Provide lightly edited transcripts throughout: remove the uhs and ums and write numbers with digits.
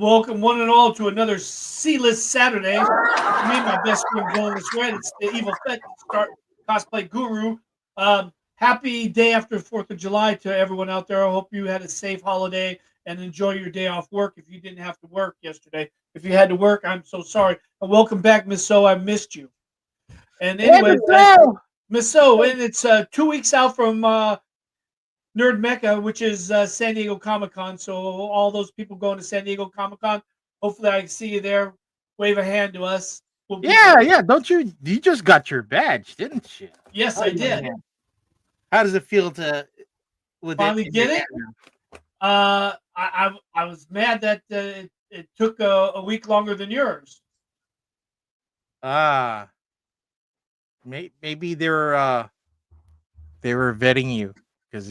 Welcome one and all to another C-list Saturday. Me and my best friend Villainous Red. It's the Evil Fet start cosplay guru. Happy day after 4th of July to everyone out there. I hope you had a safe holiday and enjoy your day off work if you didn't have to work yesterday. If you had to work, I'm so sorry. And welcome back, Miss So. I missed you. And anyways, Miss So, and it's 2 weeks out from Nerd Mecca, which is San Diego Comic Con. So all those people going to San Diego Comic Con, hopefully I see you there. Wave a hand to us. We'll be Yeah, there. yeah. Don't you just got your badge, didn't you? Yes, Oh, I yeah, did. yeah. How does it feel to with it Finally in your get it. hand I was mad that it took a week longer than yours. now? Maybe they were vetting you because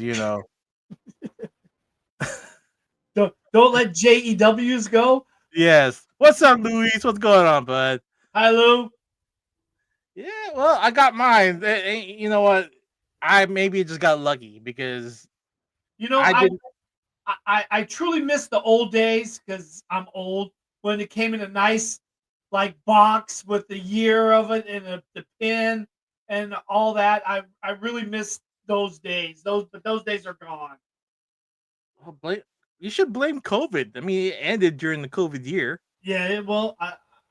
Don't let JEWs go. Yes. What's up, Luis? What's going on, bud? Hi, Lou. Yeah. Well, I got mine. You know what? I maybe just got lucky because You know, I I didn't. I truly miss the old days because I'm old when it came in a nice like box with the year of it and the pin and all that. I really miss those days. Those days are gone. Oh, you should blame COVID. I mean, it ended during the COVID year. Yeah, well,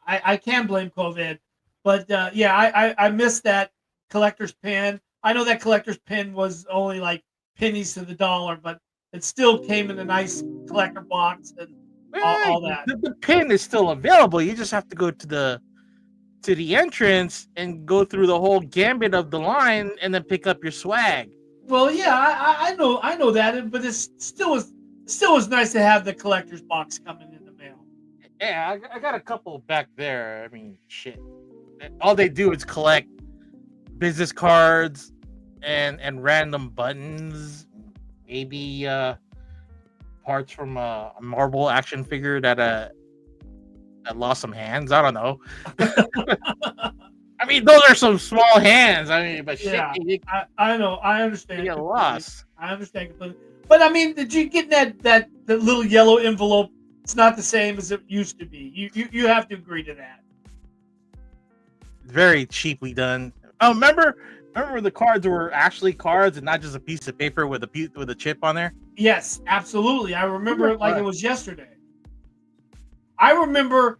I can blame COVID, but yeah, I miss that collector's pin. I know that collector's pin was only like pennies to the dollar, but it still came in a nice collector box and Hey, all that. the pin is still available. You just have to go to the entrance and go through the whole gambit of the line and then pick up your swag. Well, yeah, I know that, but it's still was nice to have the collector's box coming in the mail. Yeah, I got a couple back there. I mean, shit. All they do is collect business cards and random buttons, maybe parts from a Marvel action figure that lost some hands. I don't know. I mean, those are some small hands. I mean, but shit, Yeah, you I know, I understand get completely. lost. I understand completely. But I mean, did you get that little yellow envelope? It's not the same as it used to be. You have to agree to that. Very cheaply done. Oh, remember when the cards were actually cards and not just a piece of paper with a chip on there? Yes, absolutely. I remember Super it like it fun. was yesterday. I remember.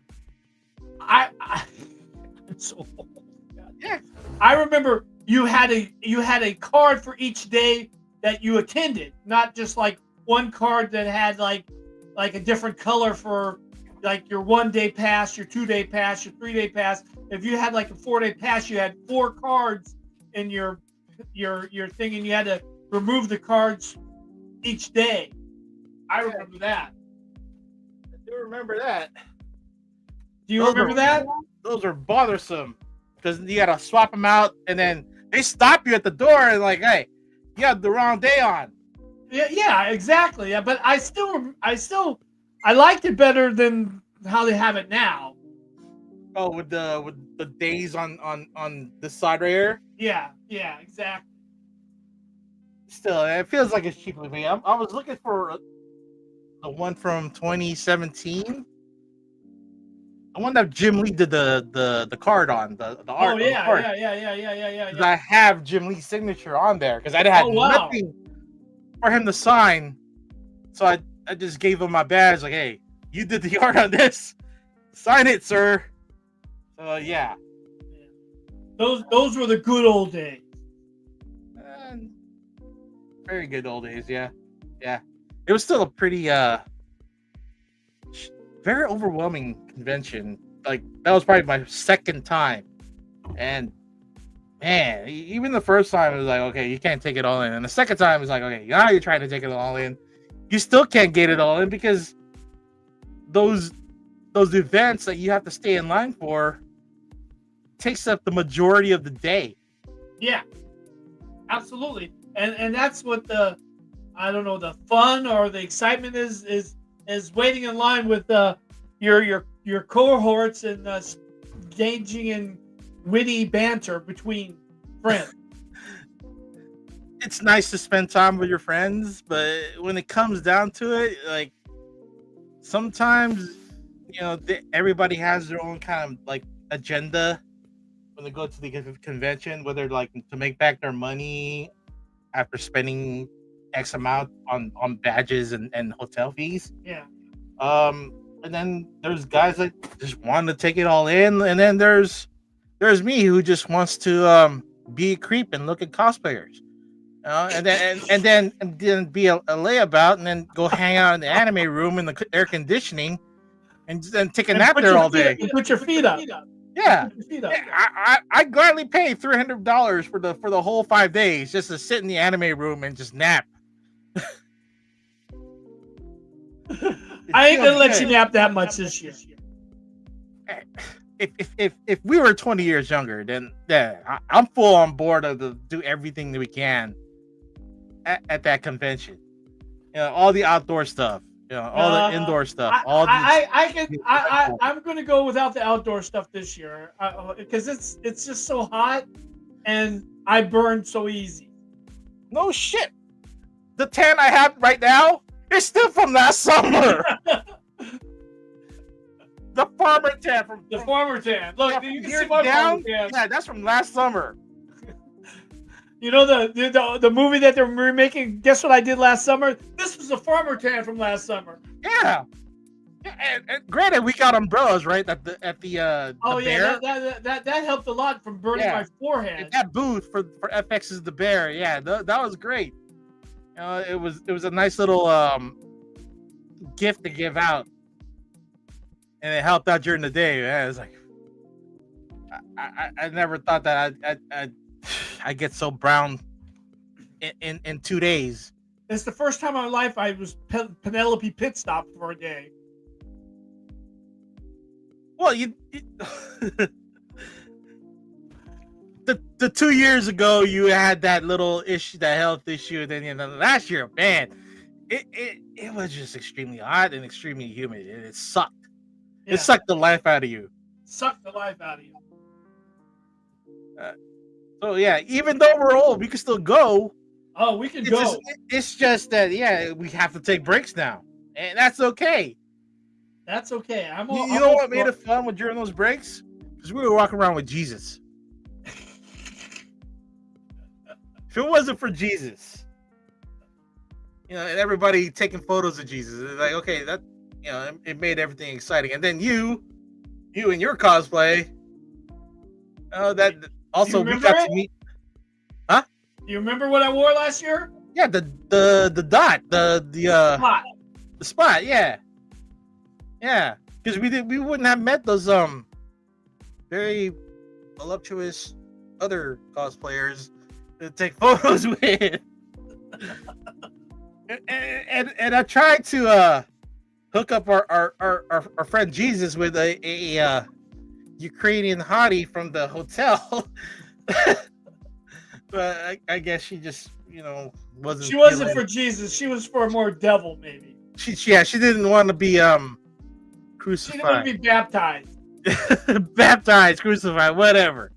I I'm so old. God. Yeah. I remember you had a card for each day that you attended, not just like one card that had like a different color for like your 1 day pass, your 2 day pass, your 3 day pass. If you had like a 4 day pass, you had four cards in your thing, and you had to remove the cards each day. I Yeah, remember that. I do remember that. Do you Those are remember that? those are bothersome because you gotta swap them out and then they stop you at the door and like, hey, you have the wrong day on. Yeah, yeah, exactly. Yeah, but I liked it better than how they have it now. Oh, with the days on this side right here. Yeah, yeah, exactly. Still, it feels like it's cheaper to me. I was looking for the one from 2017, the one that Jim Lee did the card on the Oh art on the yeah, card. yeah, yeah, yeah, yeah, yeah, yeah, 'Cause I yeah. have Jim Lee's signature on there because I Oh had wow. nothing for him to sign. So I just gave him my badge, like, hey, you did the art on this. Sign it, sir. So yeah. Yeah. Those were the good old days. And very good old days, yeah. Yeah. It was still a pretty very overwhelming convention. Like that was probably my second time. And man, even the first time it was like, okay, you can't take it all in. And the second time it was like, okay, now you're trying to take it all in. You still can't get it all in because those those events that you have to stay in line for takes up the majority of the day. Yeah, absolutely. And that's what the I don't know the fun or the excitement is waiting in line with your cohorts and engaging in witty banter between friends. It's nice to spend time with your friends, but when it comes down to it, like sometimes everybody has their own kind of like agenda when they go to the convention, whether like to make back their money after spending X amount on badges and hotel fees. Yeah. And then there's guys that just want to take it all in, and then there's me who just wants to be a creep and look at cosplayers. And then be a layabout, and then go hang out in the anime room in the air conditioning, and then take a nap there all day. Put your feet up. Yeah, I gladly pay $300 for the whole 5 days just to sit in the anime room and just nap. I ain't gonna let you nap that much this year. If we were 20 years younger, then I'm full on board to do everything that we can at that convention. All the outdoor stuff, all the indoor stuff. I'm gonna go without the outdoor stuff this year because it's just so hot and I burn so easy. No shit. The tan I have right now is still from last summer. The farmer tan from the farmer tan. Look, you can see my down. Farmer tan. Yeah, that's from last summer. The movie that they're remaking. Guess what I did last summer? This was a farmer tan from last summer. Yeah. And granted, we got umbrellas right at the yeah, that helped a lot from burning my forehead. And that booth for FX's The Bear, yeah, that was great. It was a nice little gift to give out, and it helped out during the day. Man. It was like I never thought that I get so brown in 2 days. It's the first time in my life I was Penelope pit stop for a day. Well, the 2 years ago you had that little issue, that health issue, and then last year, man, it was just extremely hot and extremely humid. It sucked. Yeah. It sucked the life out of you. Sucked the life out of you. So yeah, even though we're old, we can still go. Oh, we can go. It's just that we have to take breaks now, and that's okay. That's okay. You know what made it fun during those breaks? Because we were walking around with Jesus. If it wasn't for Jesus, and everybody taking photos of Jesus, it's like, okay, that it made everything exciting. And then you and your cosplay, that also we got to meet. Huh? Do you remember what I wore last year? Yeah, the dot, the spot. The spot, yeah. Yeah, because we wouldn't have met those very voluptuous other cosplayers to take photos with. and I tried to hook up our friend Jesus with a Ukrainian hottie from the hotel. But I guess she just wasn't. She wasn't for Jesus. She was for more devil, maybe. She didn't want to be crucified. She didn't want to be baptized. Baptized, crucified, whatever.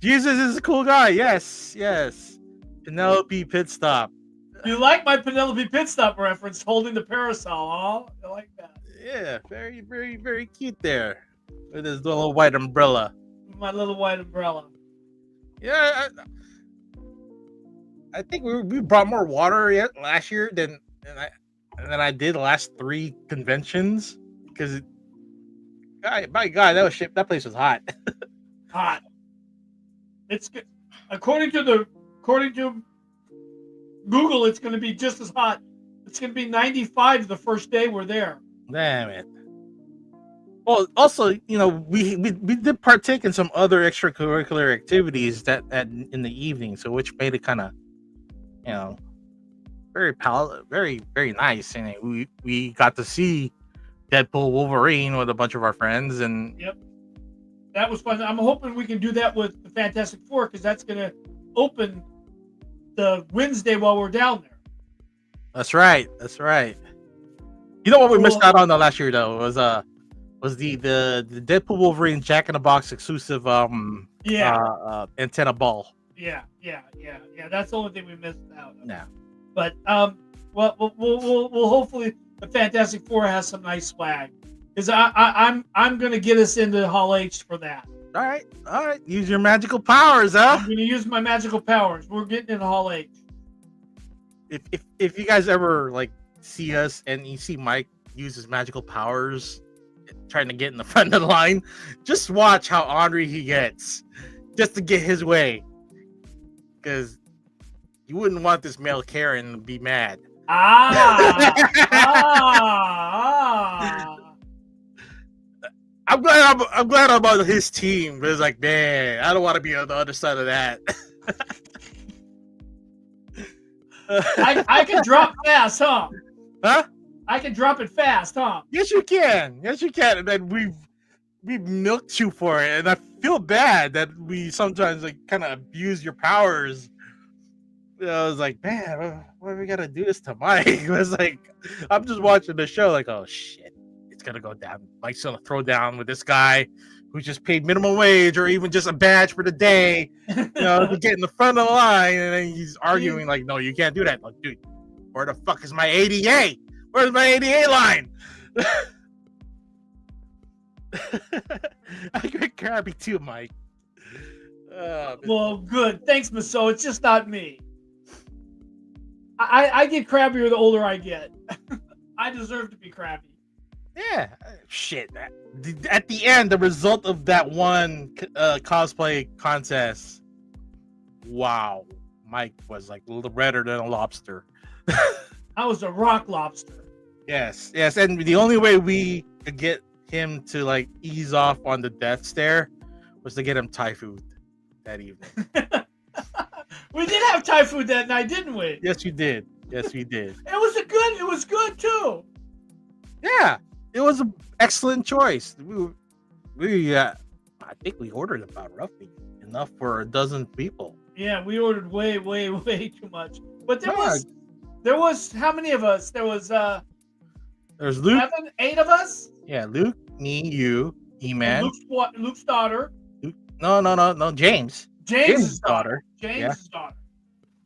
Jesus is a cool guy. Yes. Penelope pit stop. You like my Penelope pit stop reference, holding the parasol, huh? I like that. Yeah, very, very, very cute there. With his little white umbrella. My little white umbrella. Yeah, I think we brought more water last year than I did the last 3 conventions, because by God, that place was hot. Hot. It's good. According to Google, it's going to be just as hot. It's going to be 95 the first day we're there. Damn it. Well, also, we did partake in some other extracurricular activities that in the evening, so which made it kind of, very very, very nice. And we got to see Deadpool Wolverine with a bunch of our friends, and yep, that was fun. I'm hoping we can do that with the Fantastic Four, because that's going to open the Wednesday while we're down there. That's right. You know what we missed out on the last year though was the Deadpool Wolverine Jack in the Box exclusive antenna ball. Yeah. That's the only thing we missed out on. Yeah. But we'll hopefully the Fantastic Four has some nice swag. because I'm gonna get us into Hall H for that. All right. Use your magical powers, huh? I'm gonna use my magical powers. We're getting into Hall H. If you guys ever like see us and you see Mike use his magical powers trying to get in the front of the line, just watch how ornery he gets just to get his way, because you wouldn't want this male Karen to be mad. I'm glad I'm on his team, but it's like, man, I don't want to be on the other side of that. I can drop fast, huh? Huh? I can drop it fast, huh? Yes, you can. And then we've milked you for it, and I feel bad that we sometimes like kind of abuse your powers. I was like, man, why we gotta do this to Mike? It was like, I'm just watching the show, like, oh shit, it's gonna go down. Mike's gonna throw down with this guy who just paid minimum wage or even just a badge for the day, to get in the front of the line, and then he's arguing like, no, you can't do that. Like, dude, where the fuck is my ADA? Where's my ADA line? I get crabby too, Mike. Well, good. Thanks, Maso. It's just not me. I get crabbier the older I get. I deserve to be crabby. Yeah, shit. At the end, the result of that one cosplay contest, wow, Mike was like a little redder than a lobster. I was a rock lobster. Yes, and the only way we could get him to like ease off on the death stare was to get him Thai food that evening. We did have Thai food that night, didn't we? Yes, you did. Yes, we did. It was good too. Yeah, it was an excellent choice. I think we ordered about roughly enough for a dozen people. Yeah, we ordered way too much. But there was how many of us? There's Luke. 7, 8 of us. Yeah, Luke, me, you, E-Man. Luke's daughter. Luke, no, James. James' daughter. James' daughter.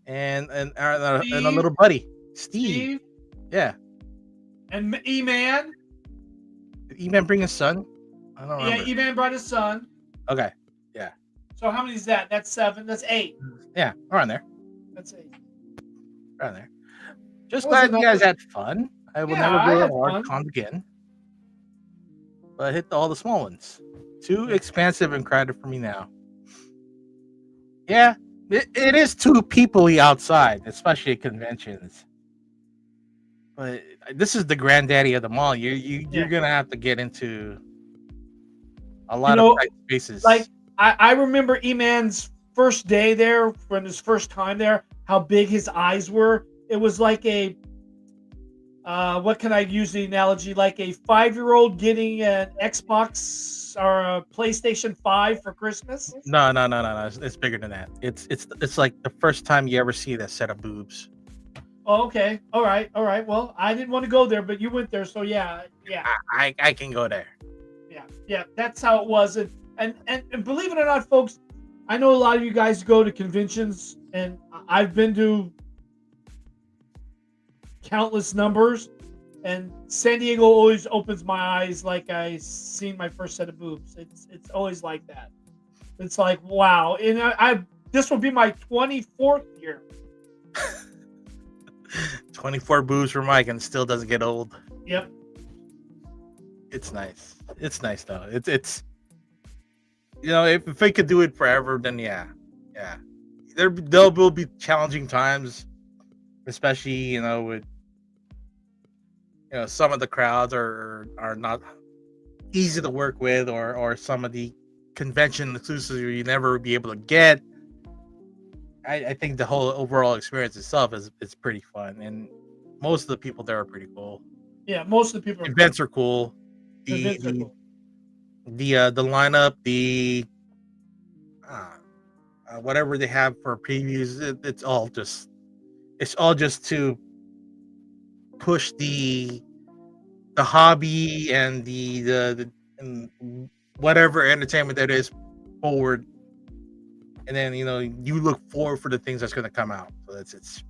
And a little buddy, Steve. Yeah. And E-Man. Did E-Man bring his son? I don't remember. Yeah, E-Man brought his son. Okay. Yeah. So how many is that? That's 7. That's 8. Yeah, around there. That's 8. Around there. Just glad you guys had fun. I will never go to large cons again. But I hit all the small ones. Too expansive and crowded for me now. Yeah, it is too people-y outside, especially at conventions. But this is the granddaddy of them all. You're gonna have to get into a lot of tight spaces. Like I remember E-Man's first day there, when his first time there, how big his eyes were. It was like a what can I use the analogy? Like a 5-year-old getting an Xbox or a PlayStation 5 for Christmas? No. It's bigger than that. It's like the first time you ever see that set of boobs. Oh, okay. All right. Well, I didn't want to go there, but you went there, so yeah. I can go there. Yeah. That's how it was, and believe it or not, folks, I know a lot of you guys go to conventions, and I've been to countless numbers, and San Diego always opens my eyes like I seen my first set of boobs. It's always like that. It's like, wow. And I this will be my 24th year. 24 boobs for Mike, and still doesn't get old. Yep. It's nice. It's nice though. It's if we could do it forever, then yeah. There will be challenging times, especially with some of the crowds are not easy to work with, or some of the convention exclusives you never be able to get. I think the whole overall experience itself is pretty fun, and most of the people there are pretty cool. Yeah, most of the people. Events are cool. The lineup, the whatever they have for previews, it's all just to push the hobby and the and whatever entertainment that is forward, and then you look forward for the things that's going to come out. So it's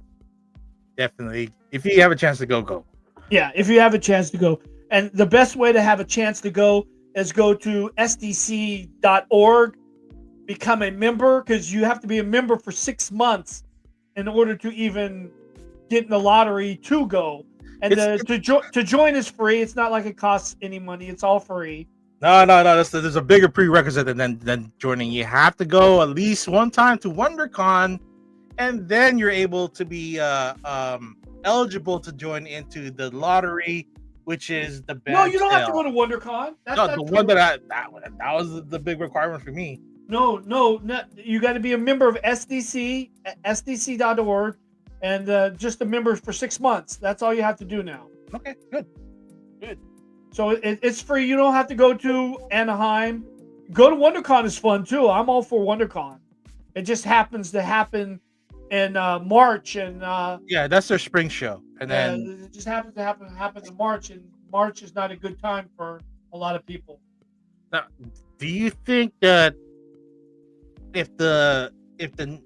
definitely, if you have a chance to go. Yeah, if you have a chance to go. And the best way to have a chance to go is go to sdc.org, become a member, because you have to be a member for 6 months in order to even get in the lottery to go. And It's to join is free. It's not like it costs any money. It's all free. no. There's a bigger prerequisite than joining. You have to go at least one time to WonderCon, and then you're able to be eligible to join into the lottery, which is the No, band you don't have to go sale. to WonderCon. That's No, not the true. one that was the big requirement for me. No, you got to be a member of SDC, sdc.org, and just a member for 6 months. That's all you have to do now. Okay, good. So it's free. You don't have to go to Anaheim. Go to WonderCon is fun too. I'm all for WonderCon. It just happens to happen in March, and Yeah, that's their spring show, and then it just happens to happen in March, and March is not a good time for a lot of people. now, do you think that if the if the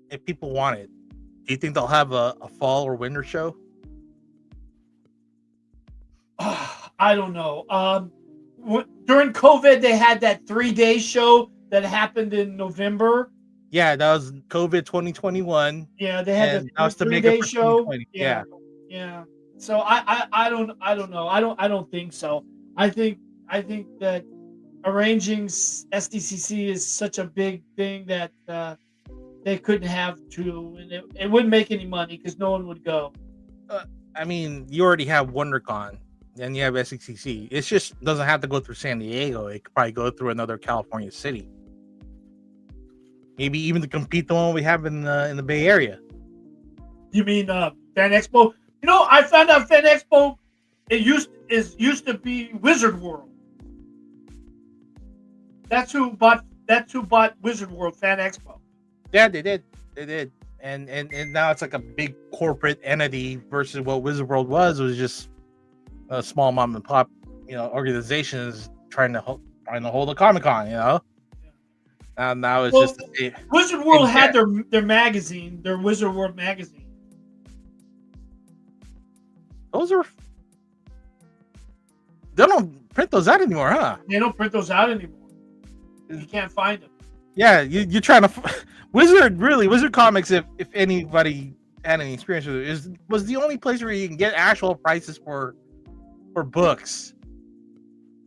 if people want it, do you think they'll have a fall or winter show? I don't know. During COVID, they had that 3 day show that happened in November. Yeah, that was COVID 2021, Yeah, they had and that the was to three make up day for show. 2020. Yeah, Yeah, yeah. So I don't know. I don't think so. I think that arranging SDCC is such a big thing that they couldn't have to, and it wouldn't make any money because no one would go. I mean, you already have WonderCon, and you have SECC. It just doesn't have to go through San Diego. It could probably go through another California city. Maybe even to compete the one we have in the Bay Area. You mean Fan Expo? You know, I found out Fan Expo used to be Wizard World. That's who bought Wizard World, Fan Expo. Yeah, they did. They did. And now it's like a big corporate entity versus what Wizard World was. It was just a small mom and pop, organizations trying to hold a Comic Con. And now it's Well, just Wizard World had their magazine, their Wizard World magazine. those are they don't print those out anymore, huh? They don't print those out anymore. You can't find them. Yeah, you're trying to Wizard Comics. If anybody had any experience with it, was the only place where you can get actual prices for books,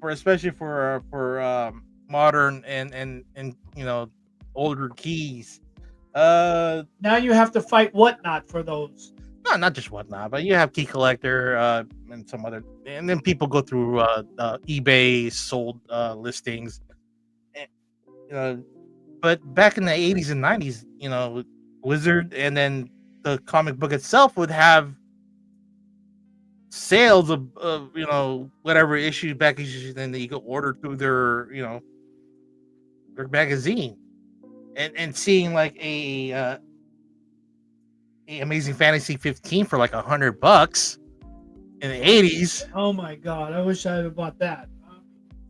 especially for modern and older keys. Now you have to fight Whatnot for those. Not just Whatnot, but you have Key Collector and some other, and then people go through eBay sold listings. But back in the 80s and 90s, Wizard and then the comic book itself would have sales of whatever back issues, then that you could order through their their magazine, and seeing like a Amazing Fantasy 15 for like $100 in the 80s. Oh my god! I wish I had bought that.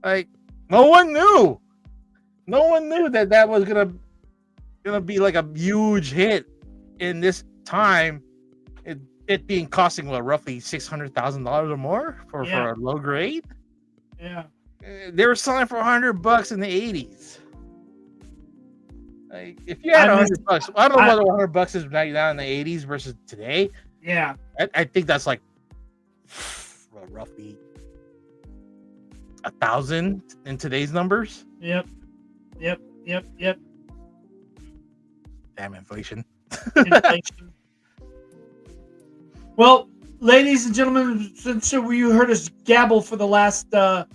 Like no one knew that was gonna be like a huge hit in this time. It being costing roughly $600,000 or more for a low grade. Yeah, they were selling for $100 in the 80s. Like if you had $100, I don't know what $100 is right now in the 80s versus today. Yeah, I think that's like roughly 1,000 in today's numbers. Yep. Damn inflation. Well, ladies and gentlemen, since you heard us gabble for the last 30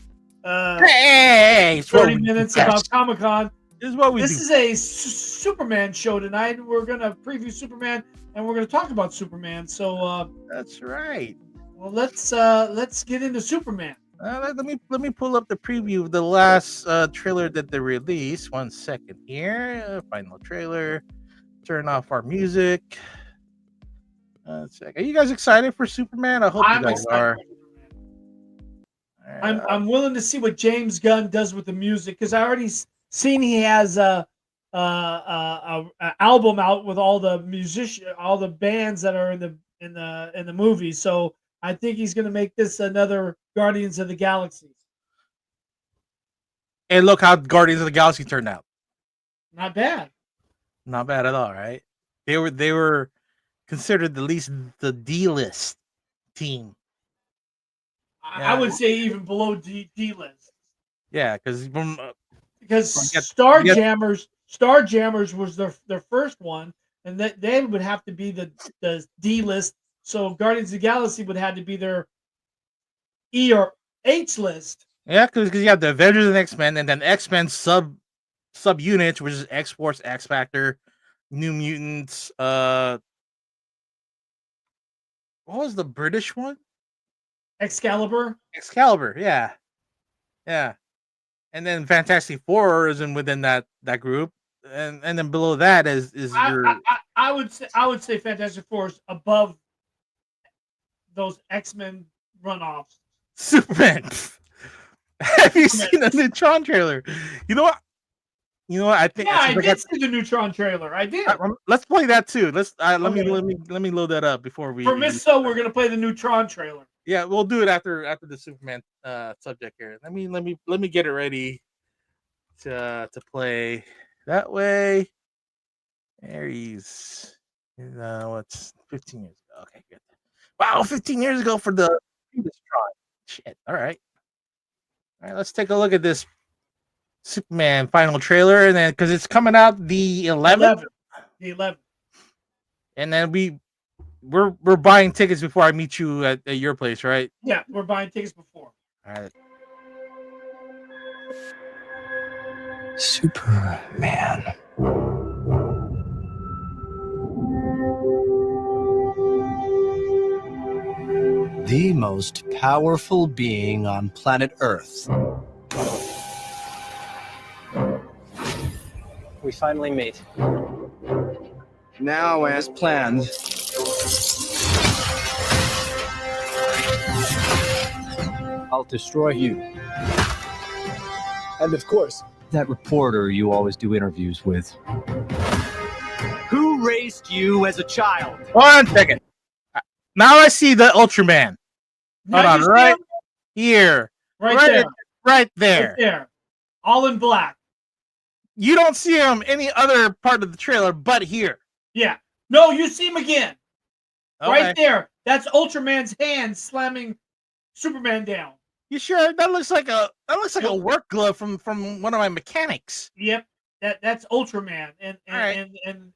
minutes about Comic-Con, this is a Superman show tonight. We're going to preview Superman, and we're going to talk about Superman. So that's right. Well, let's get into Superman. Let me pull up the preview of the last trailer that they released. 1 second here. Final trailer. Turn off our music. 1 second. Are you guys excited for Superman? I hope you guys are. I'm willing to see what James Gunn does with the music, because I already seen he has a album out with all the bands that are in the movie. So I think he's going to make this another Guardians of the Galaxy. And look how Guardians of the Galaxy turned out. Not bad. Not bad at all, right? They were considered at least the D-list team. I would say even below D list. Yeah, because Starjammers was their first one, and that they would have to be the D list. So Guardians of the Galaxy would have to be their E or H list. yeah, because you have the Avengers and X-Men, and then X-Men sub units, which is X-Force, X-Factor, New Mutants. What was the British one? Excalibur. Yeah. And then Fantastic Four is within that group, and then below that is your. I would say Fantastic Four is above those X-Men runoffs. Superman. Have you seen the new Tron trailer? You know what? I think. Yeah, I did see the new Tron trailer. I did. Let's play that too. Let me load that up before we. For Miss So, we're gonna play the new Tron trailer. Yeah, we'll do it after the Superman subject here. Let me get it ready to play that way. Aries. What's 15 years ago? Okay, good. Wow, 15 years ago for the previous Tron. Shit. All right, let's take a look at this Superman final trailer, and then because it's coming out the 11th. The 11th. And then we're buying tickets before I meet you at your place, right? Yeah, we're buying tickets before. All right. Superman. The most powerful being on planet Earth. We finally meet. Now, as planned, I'll destroy you. And of course, that reporter you always do interviews with. Who raised you as a child? 1 second. Now I see the Ultraman. Hold on, right here. Right there. Right there. Right there. All in black. You don't see him any other part of the trailer but here. Yeah. No, you see him again. Okay. Right there. That's Ultraman's hand slamming Superman down. You sure? That looks like a work glove from one of my mechanics. Yep. That's Ultraman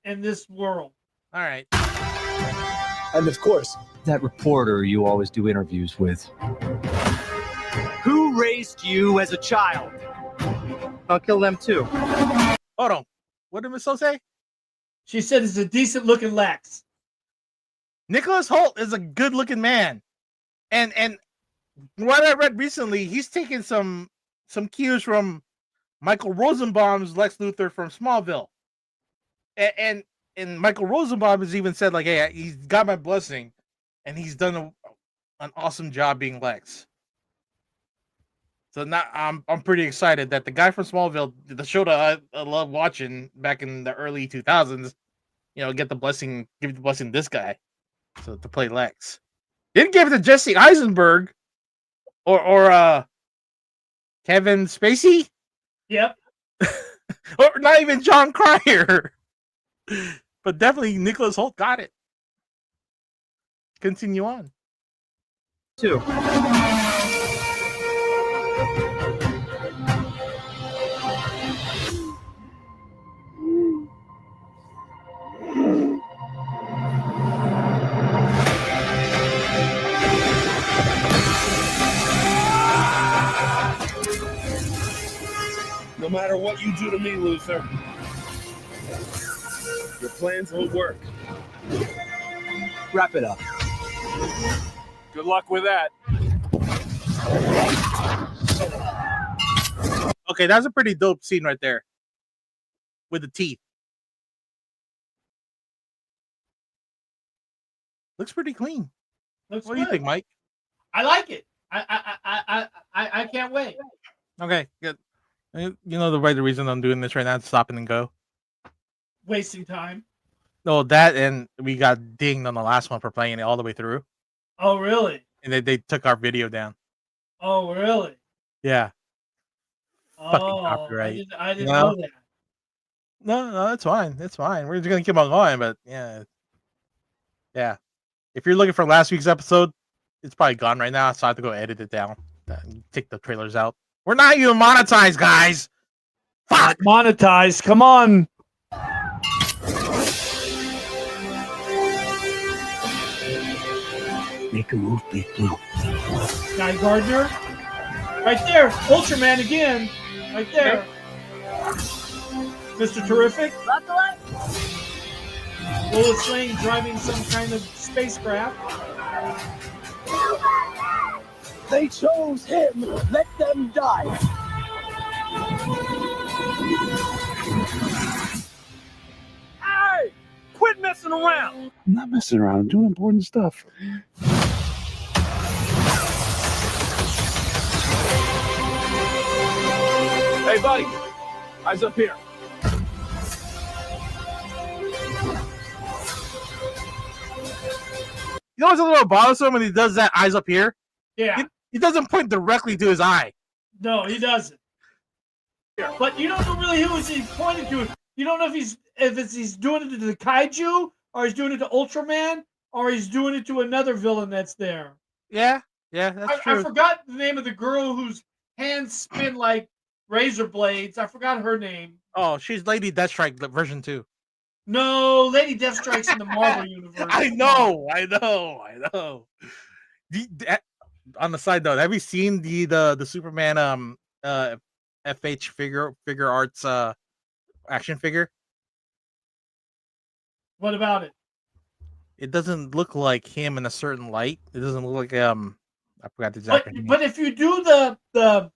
in this world. All right. And of course, that reporter you always do interviews with. Who raised you as a child? I'll kill them too. Hold on. What did Miss So say? She said it's a decent looking Lex. Nicholas Hoult is a good looking man. And what I read recently, he's taken some cues from Michael Rosenbaum's Lex Luthor from Smallville. And Michael Rosenbaum has even said, like, hey, he's got my blessing, and he's done an awesome job being Lex. So now I'm pretty excited that the guy from Smallville, the show that I love watching back in the early 2000s, give the blessing this guy, so to play Lex. Didn't give it to Jesse Eisenberg or Kevin Spacey. Yep. Or not even John Cryer. But definitely Nicholas Hoult got it. Continue on. Two. No matter what you do to me, Luthor, your plans won't work. Wrap it up. Good luck with that. Okay, that's a pretty dope scene right there. With the teeth. Looks pretty clean. What do you think, Mike? I like it. I can't wait. Okay, good. You know the reason I'm doing this right now, stopping and go. Wasting time. No, that and we got dinged on the last one for playing it all the way through. Oh, really? and they took our video down. Oh, really? Yeah. Fucking Oh, copyright. I didn't No. know that. No, that's fine. That's fine. We're just gonna keep on going, but yeah. If you're looking for last week's episode, it's probably gone right now, so I have to go edit it down. Take the trailers out. We're not even monetized, guys. Fuck. Monetized. Come on. Make a move, Big Blue. Guy Gardner. Right there. Ultraman again. Right there. Mr. Terrific. Lois Lane driving some kind of spacecraft. They chose him. Let them die. Hey! Quit messing around! I'm not messing around. I'm doing important stuff. Hey, buddy. Eyes up here. You know what's a little bothersome when he does that eyes up here? Yeah. He doesn't point directly to his eye. No, he doesn't. But you don't know really who he's pointing to. You don't know if he's doing it to the kaiju, or he's doing it to Ultraman, or he's doing it to another villain that's there. Yeah, that's true. I forgot the name of the girl whose hands spin like razor blades. I forgot her name. Oh, she's Lady Deathstrike version 2. No, Lady Deathstrike's in the Marvel universe. I know. On the side note, have you seen the Superman FH figure arts action figure? What about it? It doesn't look like him in a certain light. It doesn't look like I forgot the exact name. But if you do the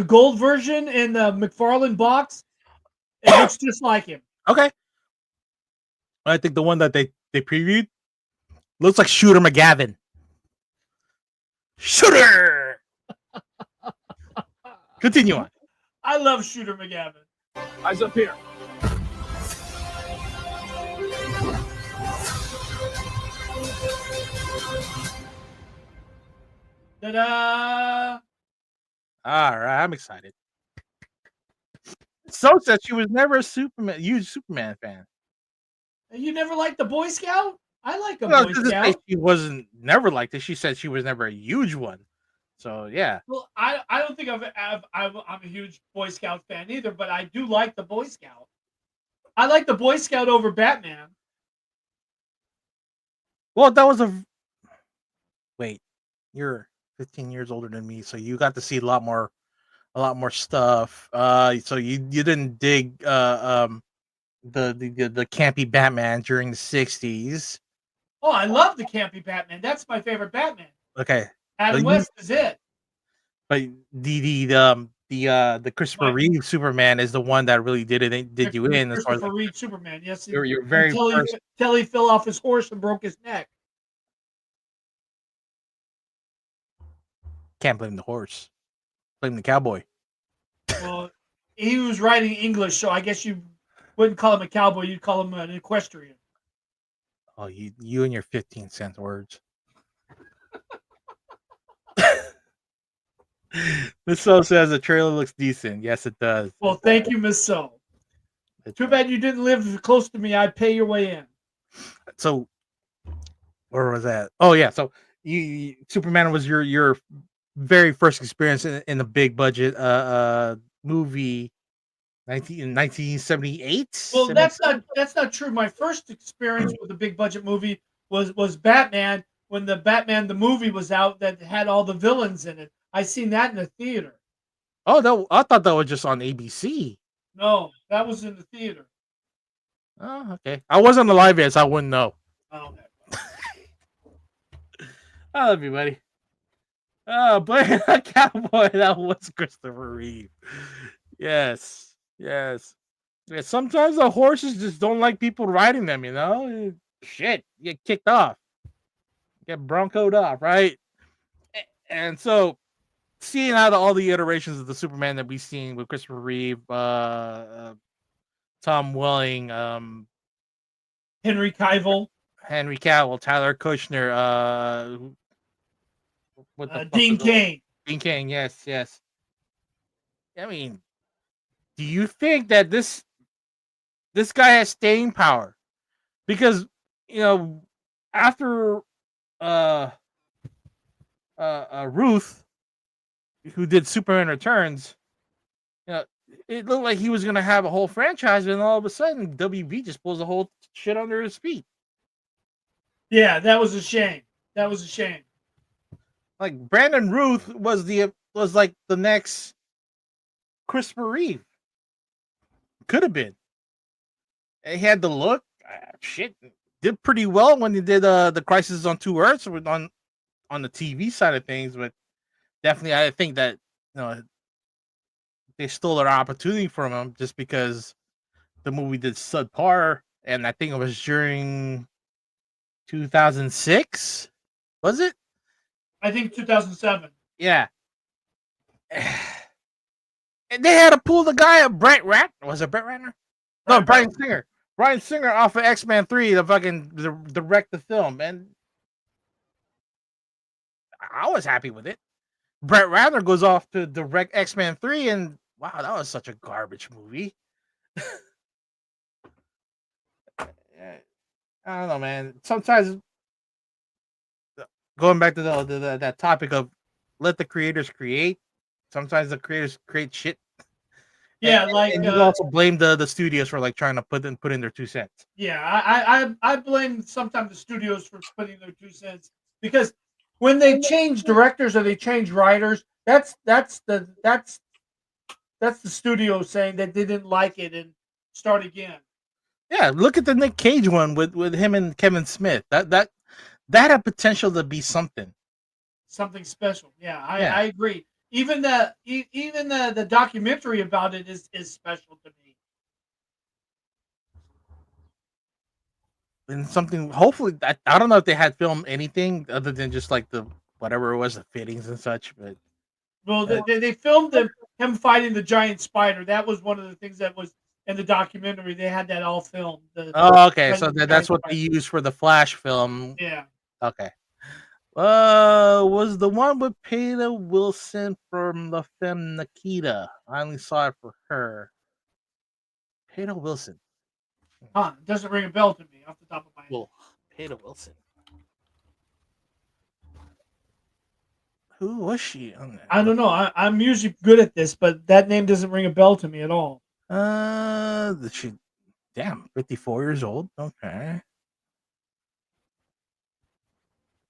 gold version in the McFarlane box, it looks just like him. Okay. I think the one that they previewed looks like Shooter McGavin. Shooter. Continue on. I love Shooter McGavin. Eyes up here. Ta-da! All right, I'm excited. So said she was never a huge Superman fan. You never liked the Boy Scout? I like a Well, Boy to this day, Scout. she wasn't never like this. She said she was never a huge one. So yeah. Well, I don't think I'm a huge Boy Scout fan either, but I do like the Boy Scout. I like the Boy Scout over Batman. Well, that was wait. You're 15 years older than me, so you got to see a lot more stuff. So you didn't dig the campy Batman during the 60s. Oh, I love the campy Batman. That's my favorite Batman. Okay. Adam West is it. But the Christopher Reeve Superman is the one that really did you in as far as Christopher Reeve Superman. Yes, you're very first. Until he fell off his horse and broke his neck. Can't blame the horse. Blame the cowboy. Well, he was writing English, so I guess you wouldn't call him a cowboy. You'd call him an equestrian. Oh, you and your 15-cent words. Miss So says the trailer looks decent. Yes, it does. Well, thank you, Miss So. Too bad you didn't live close to me. I'd pay your way in. So, where was that? Oh yeah. So you Superman was your very first experience in a big budget movie. 1978. Well, that's not true. My first experience with a big budget movie was Batman, when the Batman the movie was out that had all the villains in it. I seen that in the theater. Oh no, I thought that was just on ABC. No, that was in the theater. Oh, okay. I wasn't alive yet, so I wouldn't know. Oh, okay. I love you, buddy. Oh, Blame that Cowboy. That was Christopher Reeve. Yes. Yeah, sometimes the horses just don't like people riding them, you know? Shit, you get kicked off. Get broncoed off, right? And so, seeing out of all the iterations of the Superman that we've seen with Christopher Reeve, Tom Welling, Henry Cavill, Tyler Kushner, what the fuck Dean was the- Cain. Dean Cain, yes. I mean, do you think that this guy has staying power? Because after uh Ruth, who did Superman Returns, it looked like he was gonna have a whole franchise, and all of a sudden WB just pulls the whole shit under his feet. Yeah, that was a shame. That was a shame. Like Brandon Ruth was like the next Christopher Reeve. Could have been. He had the look. Shit, did pretty well when he did the Crisis on Two Earths on the TV side of things, but definitely I think that they stole their opportunity from him just because the movie did subpar, and I think it was during 2006. Was it? I think 2007. Yeah. And they had to pull the guy up, Brett Ratner. Was it Brett Ratner? No, Bryan Singer. Bryan Singer off of X-Men 3 to fucking direct the film, and I was happy with it. Brett Ratner goes off to direct X-Men 3, and wow, that was such a garbage movie. I don't know, man. Sometimes going back to that topic of let the creators create. Sometimes the creators create shit. Yeah, and you also blame the studios for like trying to put in their 2 cents. Yeah, I blame sometimes the studios for putting their 2 cents, because when they change directors or they change writers, that's the studio saying that they didn't like it and start again. Yeah, look at the Nick Cage one with him and Kevin Smith. That had potential to be something special. Yeah, I agree. Even the documentary about it is special to me. And something. Hopefully, I don't know if they had filmed anything other than just like the whatever it was, the fittings and such. But well, they filmed him fighting the giant spider. That was one of the things that was in the documentary. They had that all filmed. Okay, so that's what they used for the Flash film. Yeah. Okay. Was the one with Peter Wilson from the film Nikita? I only saw it for her. Peter Wilson. Huh? It doesn't ring a bell to me off the top of my head. Well, Peter Wilson. Who was she on that? I don't know. I'm usually good at this, but that name doesn't ring a bell to me at all. She, damn, 54 years old. Okay.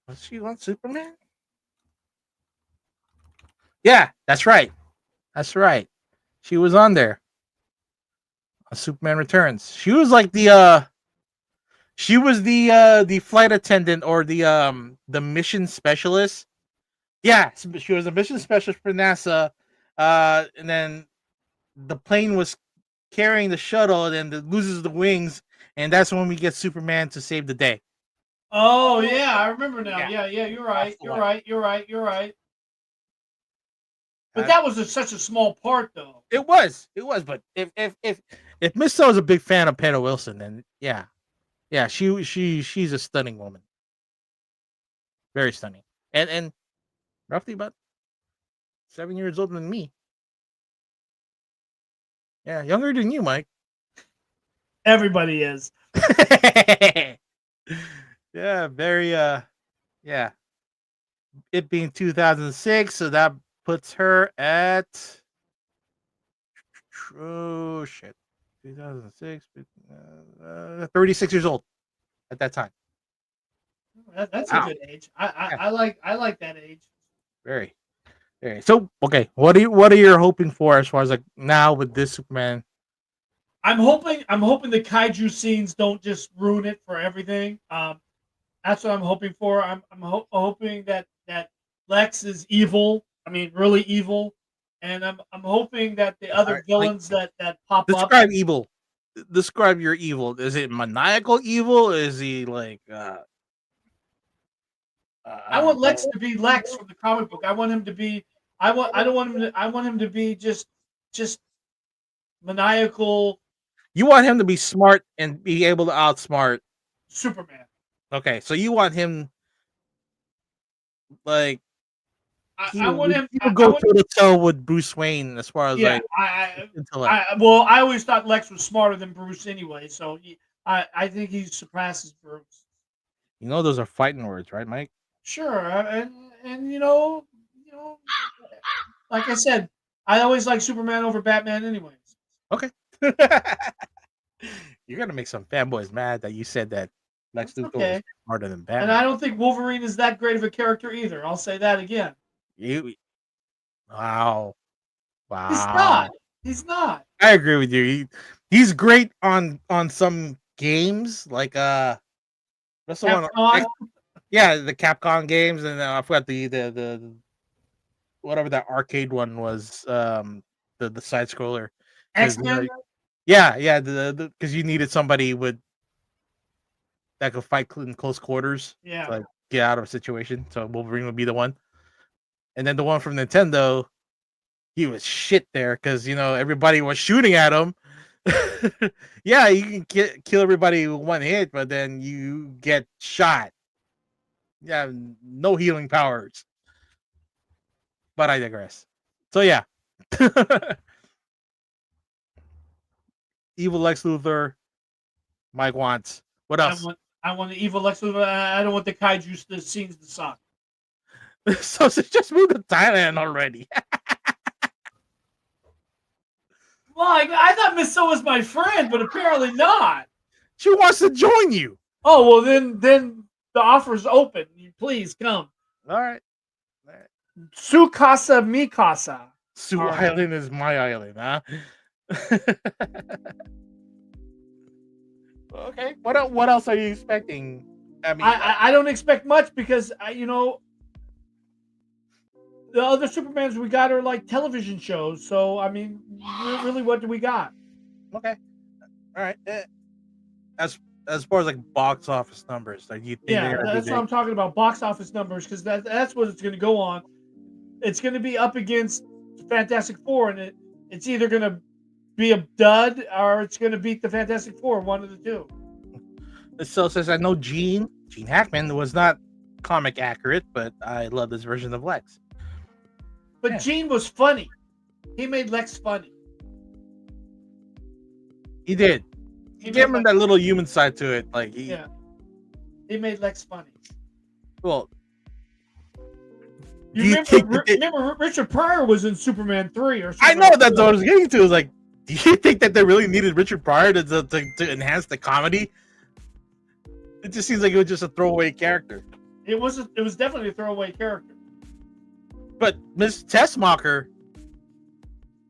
Was she on Superman? Yeah, that's right. That's right. She was on there. Superman Returns. She was like the flight attendant or the mission specialist. Yeah, she was a mission specialist for NASA. And then the plane was carrying the shuttle, and then it loses the wings, and that's when we get Superman to save the day. Oh yeah, I remember now. Yeah, you're right. You're right. But that was such a small part, though. It was. But if Miss So is a big fan of Peter Wilson, then yeah, she's a stunning woman, very stunning, and roughly about 7 years older than me. Yeah, younger than you, Mike. Everybody is. Yeah, very yeah. It being 2006, so that puts her at 2006, 36 years old at that time. That's a good age. I like that age. Very. So okay, what are you hoping for as far as like now with this Superman? I'm hoping the kaiju scenes don't just ruin it for everything. That's what I'm hoping for. I'm hoping that Lex is evil. I mean, really evil, and I'm hoping that the other villains that pop up. Describe evil. Describe your evil. Is it maniacal evil? Is he like? I want Lex to be Lex from the comic book. I want him to be. I want him to be just maniacal. You want him to be smart and be able to outsmart Superman. Okay, so you want him like I want him. He would go toe to toe with Bruce Wayne as far as like intellect. I always thought Lex was smarter than Bruce anyway, so I think he surpasses Bruce. You know those are fighting words, right, Mike? Sure, and like I said, I always like Superman over Batman, anyways. Okay. You're gonna make some fanboys mad that you said that Lex Luthor was smarter than Batman. And I don't think Wolverine is that great of a character either. I'll say that again. Wow. He's not. I agree with you. He's great on some games like what's the one? Yeah, the Capcom games, and I forgot the whatever that arcade one was. The side scroller. X-Men. Yeah, the because you needed somebody that could fight in close quarters. Yeah. To, like, get out of a situation. So Wolverine would be the one. And then the one from Nintendo, he was shit there because everybody was shooting at him. Yeah, you can kill everybody with one hit, but then you get shot. Yeah, no healing powers. But I digress. So yeah. Evil Lex Luthor, Mike wants. What else? I want the evil Lex Luthor. I don't want the kaiju scenes to suck. So just move to Thailand already. Well, I thought Miss So was my friend, but apparently not. She wants to join you. Oh well, then the offer's open. Please come. All right. Su casa, mi casa. Su Island is my island, huh? Okay. What else are you expecting? I mean, I don't expect much because the other Supermans we got are like television shows. So I mean, really, what do we got? Okay. All right. As far as like box office numbers, like you think that's what I'm talking about. Box office numbers, because that's what it's going to go on. It's going to be up against Fantastic Four, and it's either going to be a dud or it's going to beat the Fantastic Four, one of the two. So since I know Gene Hackman was not comic accurate, but I love this version of Lex. But yeah. Gene was funny. He made Lex funny. He did. He gave him that little human side to it. Like he made Lex funny. Well, remember Richard Pryor was in Superman 3 or something. I know that's what I was getting to. Is like, do you think that they really needed Richard Pryor to enhance the comedy? It just seems like it was just a throwaway character. It was definitely a throwaway character. But Miss Tessmacher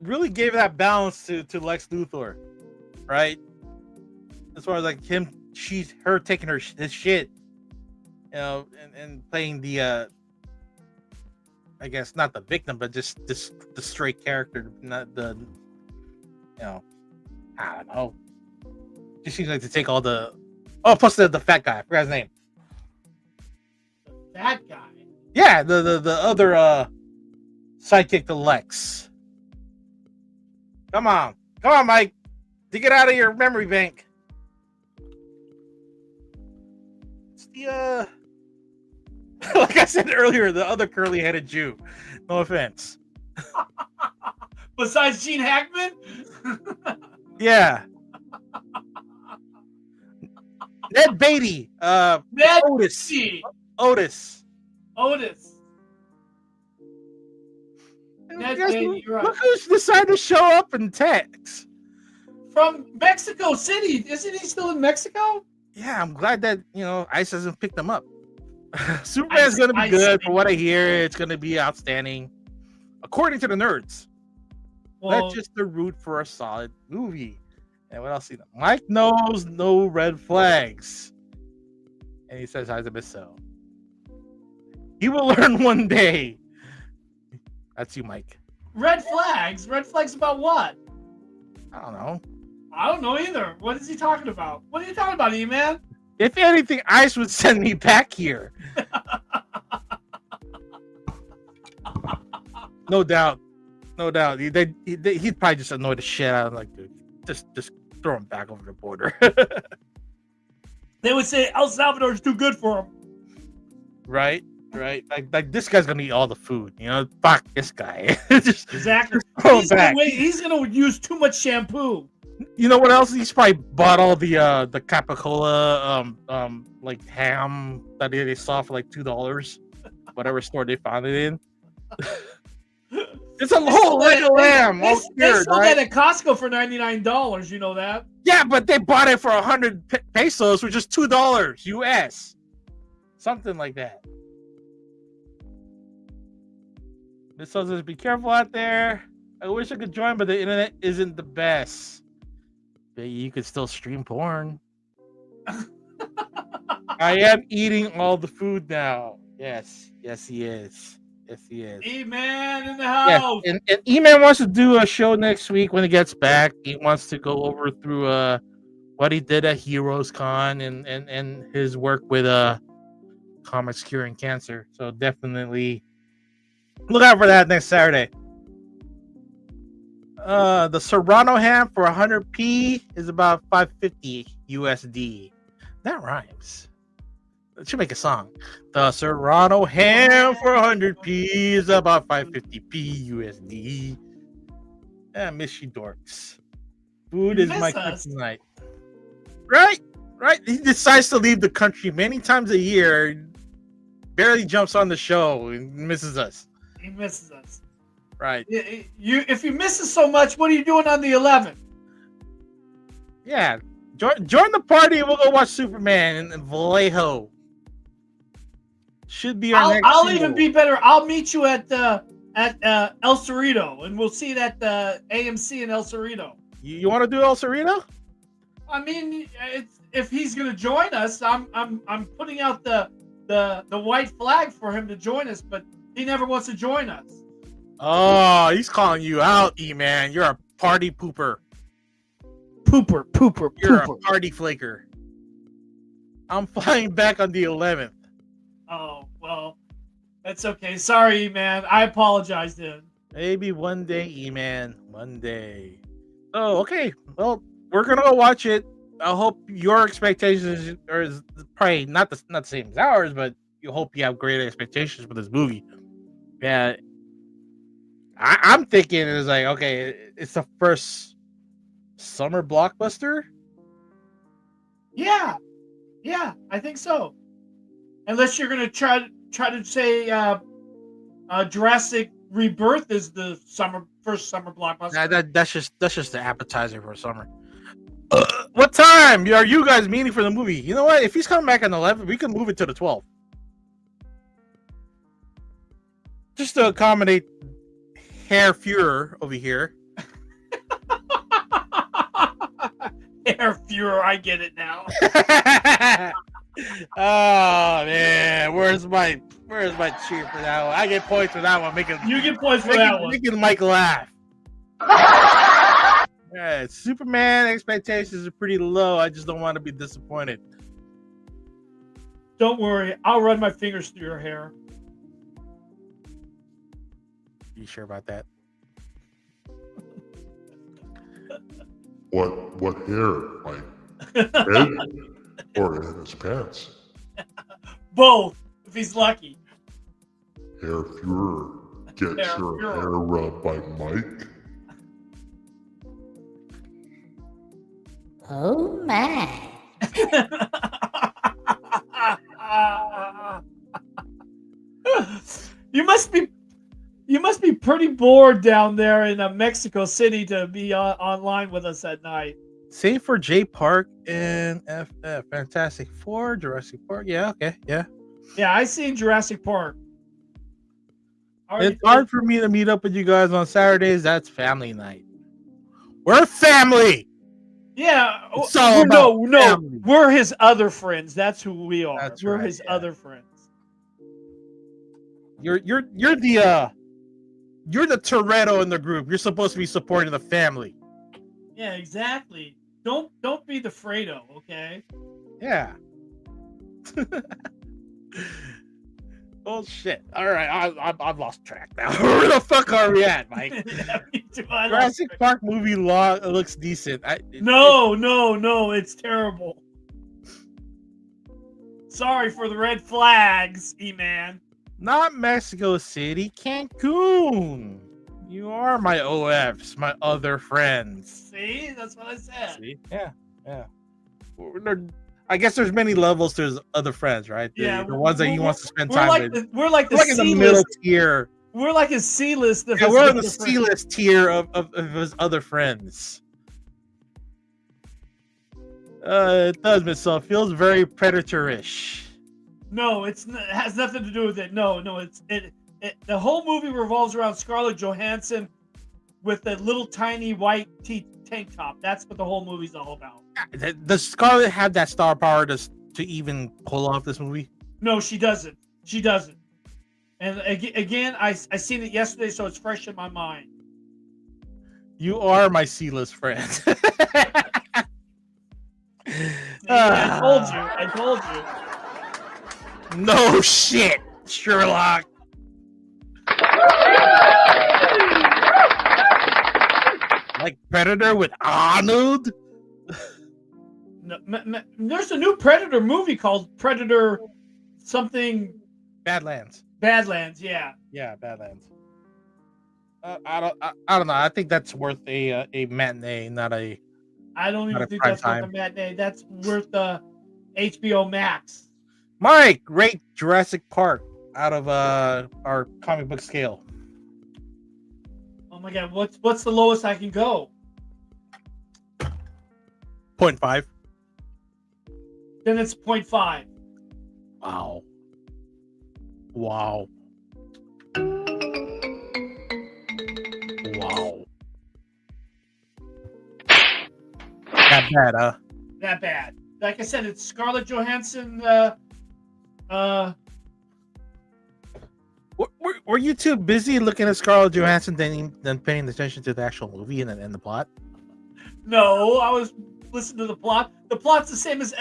really gave that balance to Lex Luthor, right? As far as like her taking his shit, and playing the I guess not the victim, but just the straight character, not the I don't know. Just seems like to take all the plus the fat guy, I forgot his name. The fat guy. Yeah, the other sidekick to Lex. Come on, Mike, dig it out of your memory bank. It's the like I said earlier, the other curly-headed Jew. No offense. Besides Gene Hackman? Yeah. Ned Beatty. Otis. Ned Beatty, you're right. Look who's decided to show up in text. From Mexico City. Isn't he still in Mexico? Yeah, I'm glad that, ICE hasn't picked him up. Superman's going to be good. From what I hear, it's going to be outstanding. According to the nerds. Well, let's just root for a solid movie. And what else? Mike knows no red flags. And he says hi to Miss So. He will learn one day. That's you, Mike. Red flags? Red flags about what? I don't know. I don't know either. What is he talking about? What are you talking about, E-Man? If anything, Ice would send me back here. No doubt. He'd probably just annoy the shit out of him. Like, dude, just throw him back over the border. They would say El Salvador's too good for him. Right. right? Like this guy's gonna eat all the food. You know, fuck this guy. Just Exactly. throw him back. He's gonna use too much shampoo. You know what else? He's probably bought all the capicola like ham that they saw for like $2, whatever store they found it in. It's a whole leg of lamb. They Weird, sold right? that at Costco for $99. You know that? Yeah, but they bought it for 100 pesos, which is $2 US, something like that. This says, "Be careful out there. I wish I could join, but the internet isn't the best. But you could still stream porn." I am eating all the food now. Yes, he is. Yes, he is. E-Man in the Yes, house. and E-Man wants to do a show next week when he gets back. He wants to go over through what he did at Heroes Con and his work with comics curing cancer. So definitely look out for that next Saturday. The Serrano ham for 100p is about 550 USD. That rhymes. It should make a song. The Serrano ham for 100p is about 550p USD. Yeah, miss you dorks. Food is my kryptonite. Right? He decides to leave the country many times a year, barely jumps on the show and misses us. He misses us. Right. If you miss us so much, what are you doing on the 11th? Yeah. Join the party and we'll go watch Superman in Vallejo. Should be our next I'll single. even be better. I'll meet you at El Cerrito, and we'll see it at the AMC in El Cerrito. You want to do El Cerrito? I mean, if he's going to join us, I'm putting out the white flag for him to join us, but he never wants to join us. Oh, he's calling you out, E-Man. You're a party pooper. Pooper. You're a party flaker. I'm flying back on the 11th. Oh, well, that's okay. Sorry, man. I apologize, then. Maybe one day, E-Man. One day. Oh, okay. Well, we're gonna go watch it. I hope your expectations are probably not the same as ours, but you hope you have great expectations for this movie. Yeah, I'm thinking it's like, okay, it's the first summer blockbuster. Yeah, I think so. Unless you're gonna try to say Jurassic Rebirth is the first summer blockbuster. Nah, that's just the appetizer for summer. What time are you guys meeting for the movie? You know what? If he's coming back on the 11th, we can move it to the 12th. Just to accommodate Herr Fuhrer over here. Herr Fuhrer, I get it now. Oh man, where's my cheer for that one? I get points for that one. You get points for that one. Making Mike laugh. Yeah, Superman expectations are pretty low. I just don't want to be disappointed. Don't worry, I'll run my fingers through your hair. You sure about that? What hair? Like head or in his pants? Both, if he's lucky. Herr Fuhrer gets Herr your Fuhrer. hair rubbed by Mike. Oh my. You must be pretty bored down there in Mexico City to be online with us at night. Same for J Park and FF. Fantastic Four, Jurassic Park. Yeah, okay, yeah. Yeah, I seen Jurassic Park. It's hard for me to meet up with you guys on Saturdays. That's family night. We're family. Yeah, It's all about no, family. we're his other friends. That's who we are. That's we're right, his yeah. other friends. You're the Toretto in the group. You're supposed to be supporting the family. Yeah, exactly. Don't be the Fredo, okay? Yeah. Oh shit! All right, I've lost track now. Where the fuck are we at, Mike? Yeah, me too. I lost Jurassic track. Park movie looks decent. No, it's terrible. Sorry for the red flags, E-Man. Not Mexico City, Cancun. You are my OFs, my other friends. See, that's what I said. See? Yeah, yeah. I guess there's many levels to his other friends, right? Yeah, The ones that he wants to spend We're time like with. we're like the We're like in the C middle list. tier. We're like a C list. Yeah, we're on the C list tier of his other friends. It does, Miss So. It feels very predatorish. No, it has nothing to do with it. No, the whole movie revolves around Scarlett Johansson with a little tiny white tank top. That's what the whole movie's all about. Does Scarlett have that star power to even pull off this movie? No, she doesn't. She doesn't. And again, I seen it yesterday, so it's fresh in my mind. You are my C-list friend. I told you. I told you. No shit, Sherlock. Like Predator with Arnold? No, there's a new Predator movie called Predator something. Badlands. Badlands, yeah. Yeah, Badlands. I don't know. I think that's worth a matinee, not a. I don't even Not a think prime that's time. worth a matinee. That's worth HBO Max. Mike, rate Jurassic Park out of our comic book scale. Oh my god, what's the lowest I can go? 0.5. Then it's 0.5. Wow. Wow. Wow. That bad, huh? That bad. Like I said, it's Scarlett Johansson. Were you too busy looking at Scarlett Johansson than paying attention to the actual movie and the plot? No, I was listening to the plot. The plot's the same as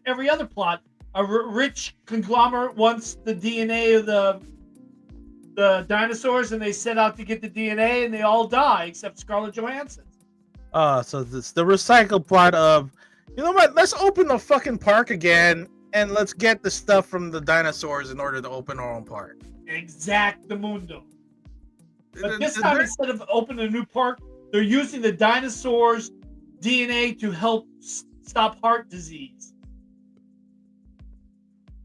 every other plot. A rich conglomerate wants the DNA of the dinosaurs, and they set out to get the DNA, and they all die except Scarlett Johansson. So it's the recycled plot of, you know what? Let's open the fucking park again, and let's get the stuff from the dinosaurs in order to open our own park. Exactamundo. But this time, instead of opening a new park, they're using the dinosaurs' DNA to help stop heart disease.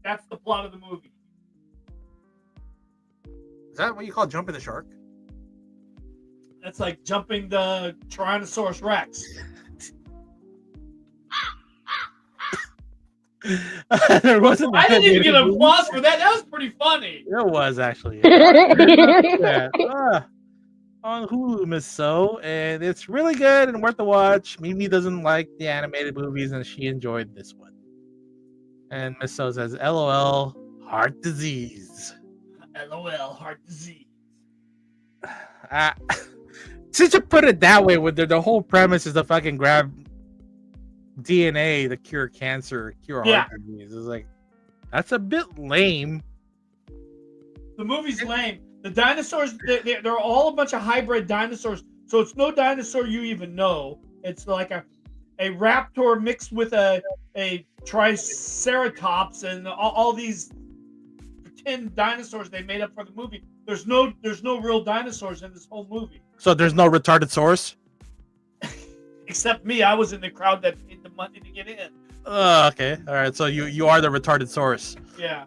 That's the plot of the movie. Is that what you call jumping the shark? That's like jumping the Tyrannosaurus Rex. There wasn't. I didn't even get applause for that. That was pretty funny. It was actually. Yeah. On Hulu, Miss So, and it's really good and worth the watch. Mimi doesn't like the animated movies, and she enjoyed this one. And Miss So says, "LOL, heart disease." LOL, heart disease. Since you put it that way, with the whole premise is to fucking grab DNA to cure cancer, cure heart disease. It's like, that's a bit lame. The movie's lame. The dinosaurs, they're all a bunch of hybrid dinosaurs. So it's no dinosaur you even know. It's like a raptor mixed with a triceratops and all these pretend dinosaurs they made up for the movie. There's no real dinosaurs in this whole movie. So there's no retarded source? Except me, I was in the crowd that paid the money to get in. Okay. All right. So you are the retarded source. Yeah.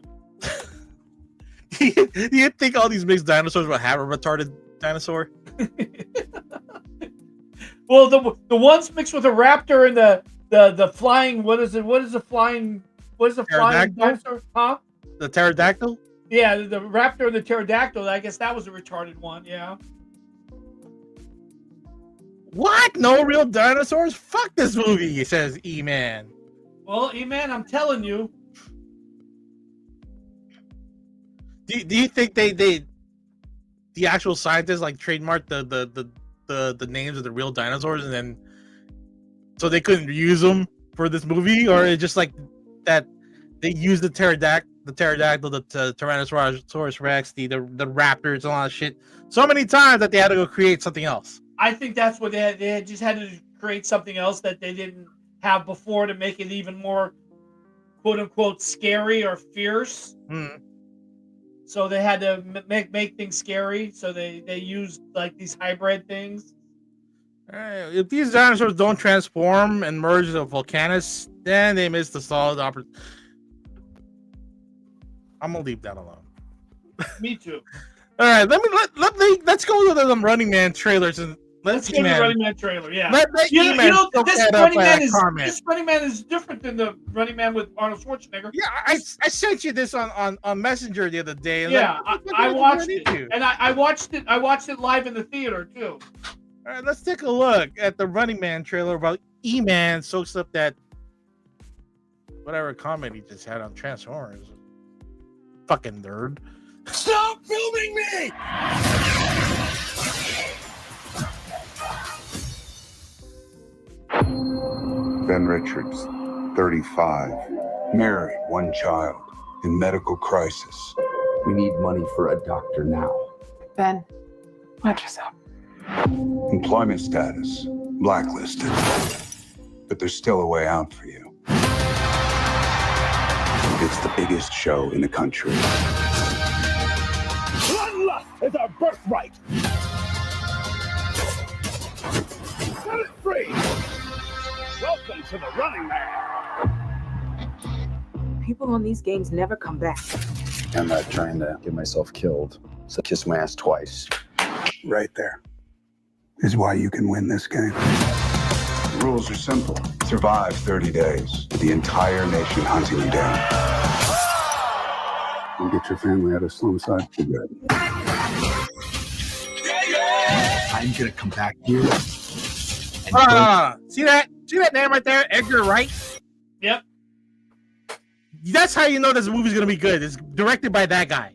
Do you think all these mixed dinosaurs will have a retarded dinosaur? Well, the ones mixed with a raptor and the flying, what is the flying dinosaur? Huh? The pterodactyl? Yeah, the raptor and the pterodactyl. I guess that was a retarded one. Yeah. What? No real dinosaurs? Fuck this movie, says E-Man. Well, E-Man, I'm telling you. Do you think the actual scientists like trademarked the names of the real dinosaurs and then so they couldn't use them for this movie, or it's just like that they used the pterodactyl, the Tyrannosaurus Rex, the raptors, and all that shit so many times that they had to go create something else? I think that's what they just had to create something else that they didn't have before to make it even more, quote unquote, scary or fierce. So they had to make things scary. So they used like these hybrid things. If these dinosaurs don't transform and merge the Volcanus, then they missed the solid opportunity. I'm gonna leave that alone. Me too. All right, let's go to the Running Man trailers and Let's go to the Running Man trailer. Yeah. Let This Running Man is different than the Running Man with Arnold Schwarzenegger. Yeah, I sent you this on Messenger the other day. Yeah, I watched it, and I watched it. I watched it live in the theater too. All right, let's take a look at the Running Man trailer about E-Man soaks up that whatever comment he just had on Transformers. Fucking nerd. Stop filming me! Ben Richards, 35, married, one child, in medical crisis. We need money for a doctor now. Ben, watch yourself. Employment status, blacklisted. But there's still a way out for you. It's the biggest show in the country. Bloodlust is our birthright! Set it free! Welcome to the Running Man! People on these games never come back. I'm not trying to get myself killed, so kiss my ass twice. Right there is why you can win this game. The rules are simple. Survive 30 days. The entire nation hunting you down. And get your family out of Slumside for good. I'm gonna come back here. And See that name right there, Edgar Wright? Yep. That's how you know this movie's gonna be good. It's directed by that guy.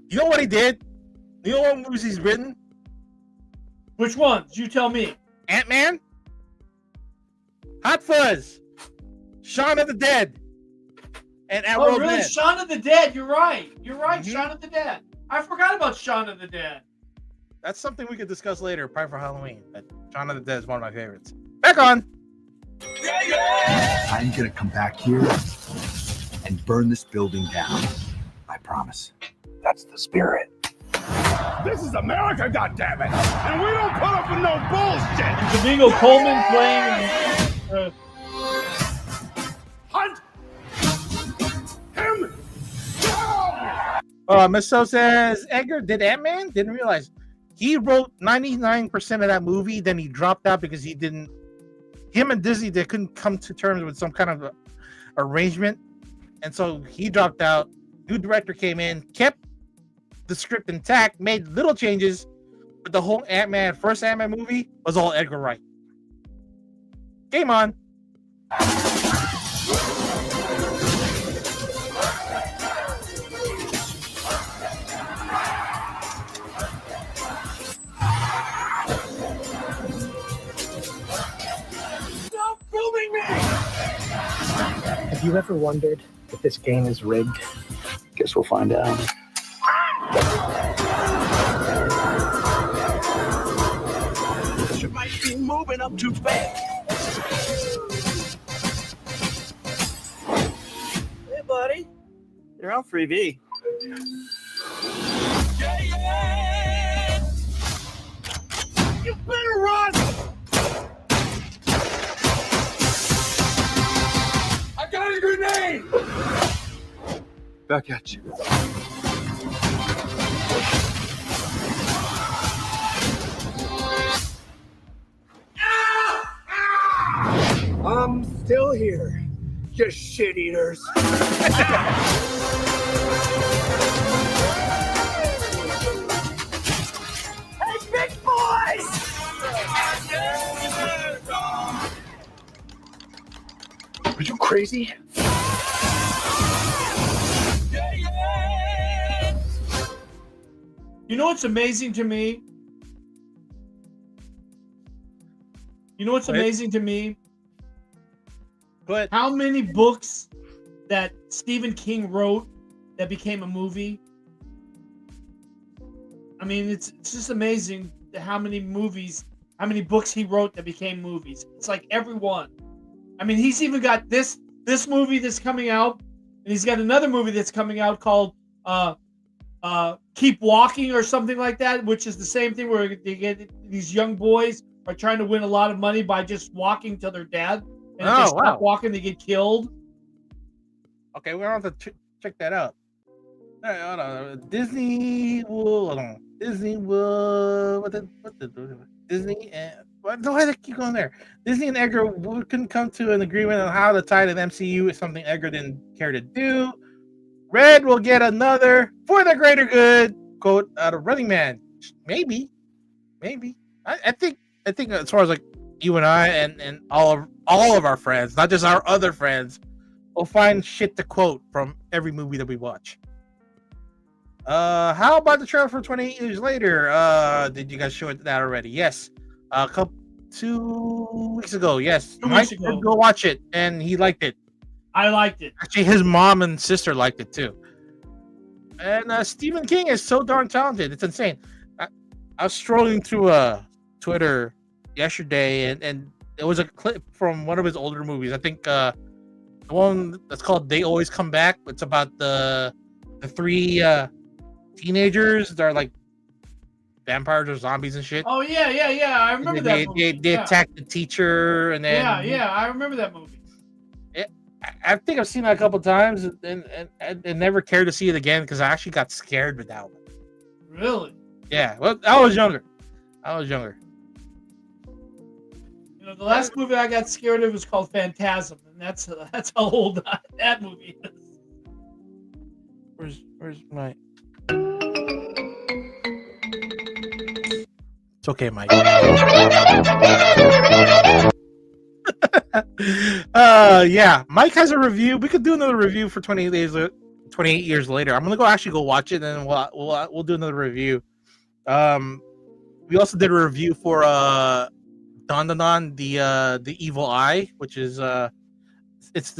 You know what he did? You know what movies he's written? Which ones? You tell me. Ant-Man, Hot Fuzz, Shaun of the Dead, and At Oh, World's really? End. Shaun of the Dead. You're right. You're right. Mhm. Shaun of the Dead. I forgot about Shaun of the Dead. That's something we could discuss later, probably for Halloween. But Shaun of the Dead is one of my favorites. Back on. I'm gonna come back here and burn this building down. I promise. That's the spirit. This is America, goddammit! And we don't put up with no bullshit! And Domingo Coleman playing. Hunt him down! Miss So says Edgar did Ant-Man? Didn't realize. He wrote 99% of that movie, then he dropped out because him and Disney, they couldn't come to terms with some kind of arrangement. And so he dropped out. New director came in, kept the script intact, made little changes, but the whole first Ant-Man movie was all Edgar Wright. Game on. Stop filming me! Have you ever wondered if this game is rigged? Guess we'll find out. You might be moving up too fast. Hey, buddy. You're on Freebie. You better run! I got a grenade! Back at you. I'm still here, you shit eaters. Hey, big boys! Are you crazy? You know what's amazing to me? You know what's amazing to me? But How many books that Stephen King wrote that became a movie? I mean, it's just amazing how many books he wrote that became movies. It's like every one. I mean, he's even got this movie that's coming out, and he's got another movie that's coming out called Keep Walking or something like that, which is the same thing where they get these young boys are trying to win a lot of money by just walking to their dad, and if they stop walking, they get killed. Okay, we're gonna have to check that out. All right, hold on. Disney will. Hold on. Disney will. What the Disney and why do I keep going there? Disney and Edgar couldn't come to an agreement on how to tie the MCU is something Edgar didn't care to do. Red will get another for the greater good quote out of Running Man. Maybe. I think as far as like you and I and all of our friends, not just our other friends, will find shit to quote from every movie that we watch. How about the trailer for 28 Years Later? Did you guys show it that already? Yes. 2 weeks ago. Yes. 2 weeks ago. Go watch it, and he liked it. I liked it. Actually, his mom and sister liked it too. And Stephen King is so darn talented. It's insane. I was strolling through Twitter yesterday, and it was a clip from one of his older movies. I think the one that's called They Always Come Back. It's about the 3 teenagers that are like vampires or zombies and shit. Oh yeah. I remember that movie. They attack the teacher, and then I remember that movie. I think I've seen it a couple times and never cared to see it again because I actually got scared with that one. Really? Yeah. Well, I was younger. You know, the last movie I got scared of was called Phantasm, and that's how old that movie is. Where's my? It's okay, Mike. Yeah, Mike has a review. We could do another review for 28 years later. I'm gonna go watch it, and then we'll do another review. We also did a review for Don the Evil Eye, which is it's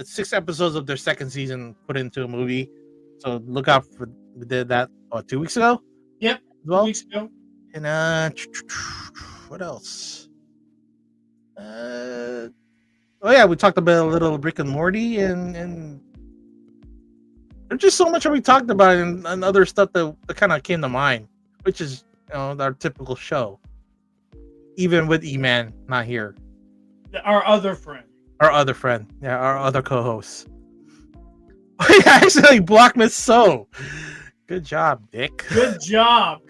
6 episodes of their second season put into a movie. So look out for. We did that 2 weeks ago. Yep, well, 2 weeks ago. And what else? Oh yeah, we talked about a little Rick and Morty, and there's just so much that we talked about and other stuff that kind of came to mind, which is our typical show. Even with E-Man not here, our other friend, yeah, our other co-host. I actually blocked Miss So. Good job, Dick. Good job.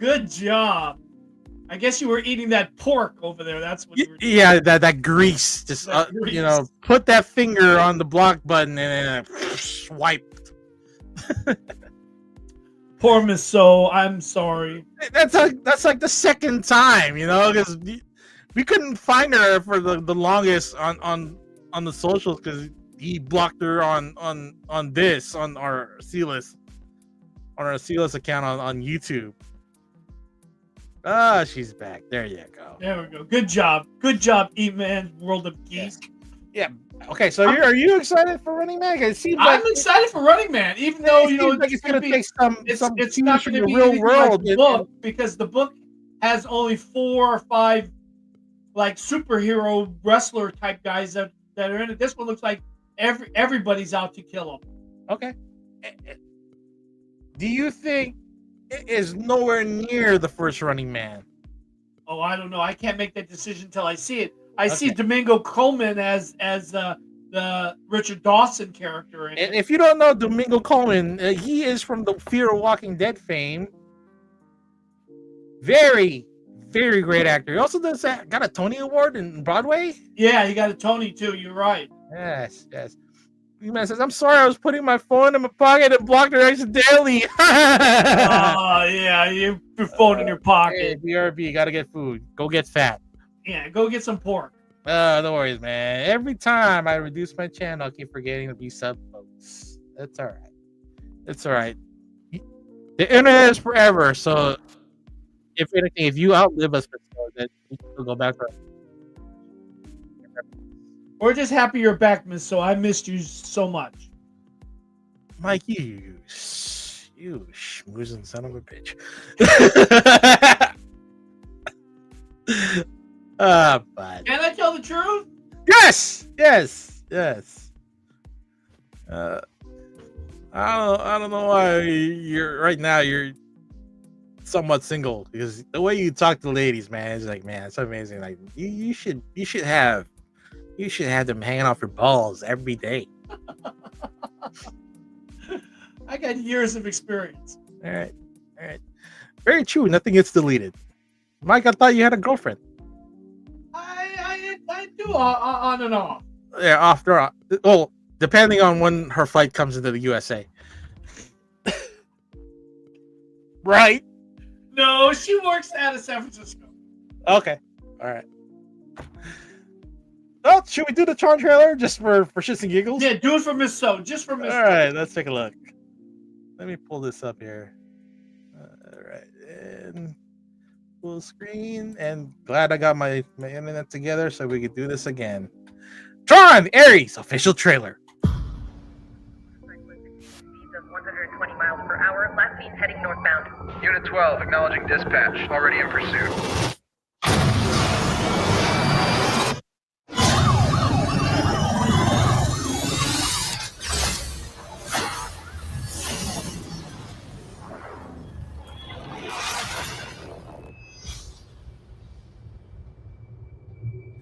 I guess you were eating that pork over there. That's what you were doing. Yeah, that grease. Just grease. Put that finger on the block button and swiped. Poor Miss So. I'm sorry. That's like the second time, because we couldn't find her for the longest on the socials because he blocked her on our C-list. On our C-list account on YouTube. She's back. There you go. There we go. Good job, E-Man, World of Geek. Yeah. Okay, so are you excited for Running Man? It seems I'm excited for Running Man, even though it's going to take some it's cues not from going to the be real world. like the book, because the book has only 4 or 5 like superhero wrestler type guys that are in it. This one looks like everybody's out to kill him. Okay. Do you think it is nowhere near the first Running Man? Oh, I don't know. I can't make that decision until I see it. I see Domingo Coleman as the Richard Dawson character in it. And if you don't know Domingo Coleman, he is from the Fear of Walking Dead fame. Very, very great actor. He also got a Tony Award in Broadway. Yeah, he got a Tony too. You're right. Yes. Man says, "I'm sorry, I was putting my phone in my pocket and blocked it accidentally." Yeah, you put your phone in your pocket. Hey, BRB, gotta get food. Go get fat. Yeah, go get some pork. No worries, man. Every time I reduce my channel, I keep forgetting to be sub folks. That's all right. It's all right. The internet is forever, so if anything, if you outlive us, then we'll go back. We're just happy you're back, Miss. So I missed you so much. Mike, you schmoozing son of a bitch. But can I tell the truth? Yes. I don't know why you're right now. You're somewhat single because the way you talk to ladies, man, is like, man, it's amazing. Like you should have them hanging off your balls every day. I got years of experience. All right. Very true. Nothing gets deleted. Mike, I thought you had a girlfriend. I do on and off. Yeah, after well, depending on when her flight comes into the USA. Right. No, she works out of San Francisco. Okay. All right. Well, should we do the Tron trailer just for shits and giggles? Yeah, do it for Miss So. Just for Miss So. All right, let's take a look. Let me pull this up here. All right, and full screen. And glad I got my internet together so we could do this again. Tron Ares official trailer. 120 miles per hour. Last seen heading northbound. Unit 12, acknowledging dispatch. Already in pursuit.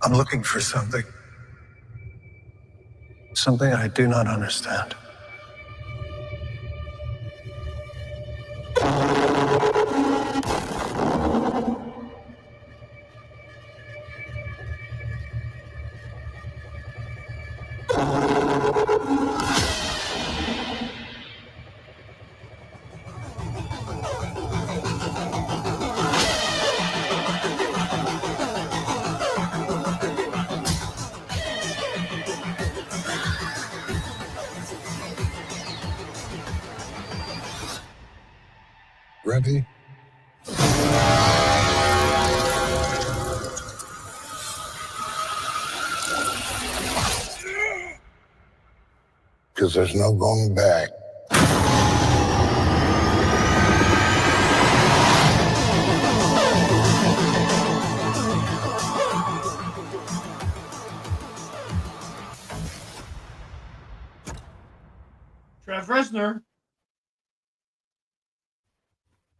I'm looking for something. Something I do not understand. Ready? Because there's no going back. Trev Reznor.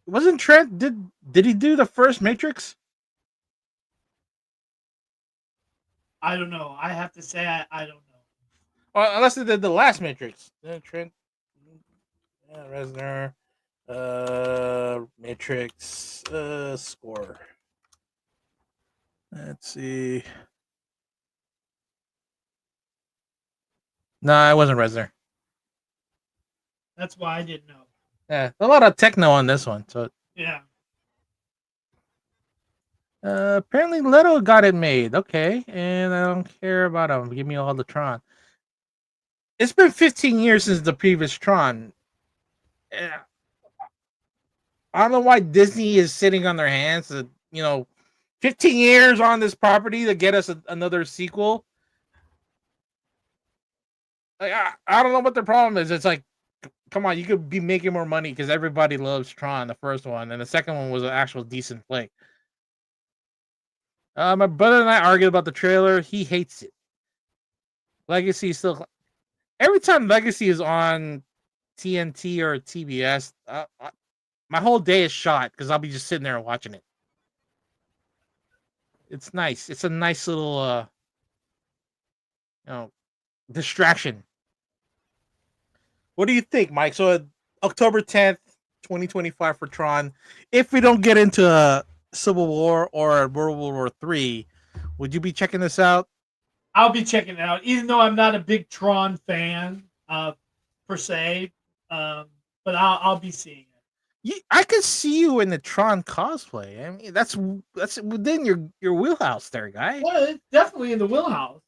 Wasn't Trent did he do the first Matrix? I don't know. I have to say I don't know. Or unless they did the last Matrix. Trent, Reznor, Matrix, score. Let's see. No, it wasn't Reznor. That's why I didn't know. Yeah, a lot of techno on this one. So Yeah. apparently Leto got it made. Okay, and I don't care about him. Give me all the Tron. It's been 15 years since the previous Tron. Yeah. I don't know why Disney is sitting on their hands. 15 years on this property to get us another sequel. Like, I don't know what the problem is. It's like, come on, you could be making more money because everybody loves Tron, the first one, and the second one was an actual decent play. My brother and I argued about the trailer. He hates it. Legacy is still. Every time Legacy is on TNT or TBS, my whole day is shot because I'll be just sitting there watching it. It's nice. It's a nice little, distraction. What do you think, Mike? So October 10th, 2025 for Tron. If we don't get into Civil War or World War III, would you be checking this out? I'll be checking it out, even though I'm not a big Tron fan per se. But I'll be seeing it. I could see you in the Tron cosplay. I mean, that's within your wheelhouse, there, guy. Well, it's definitely in the wheelhouse.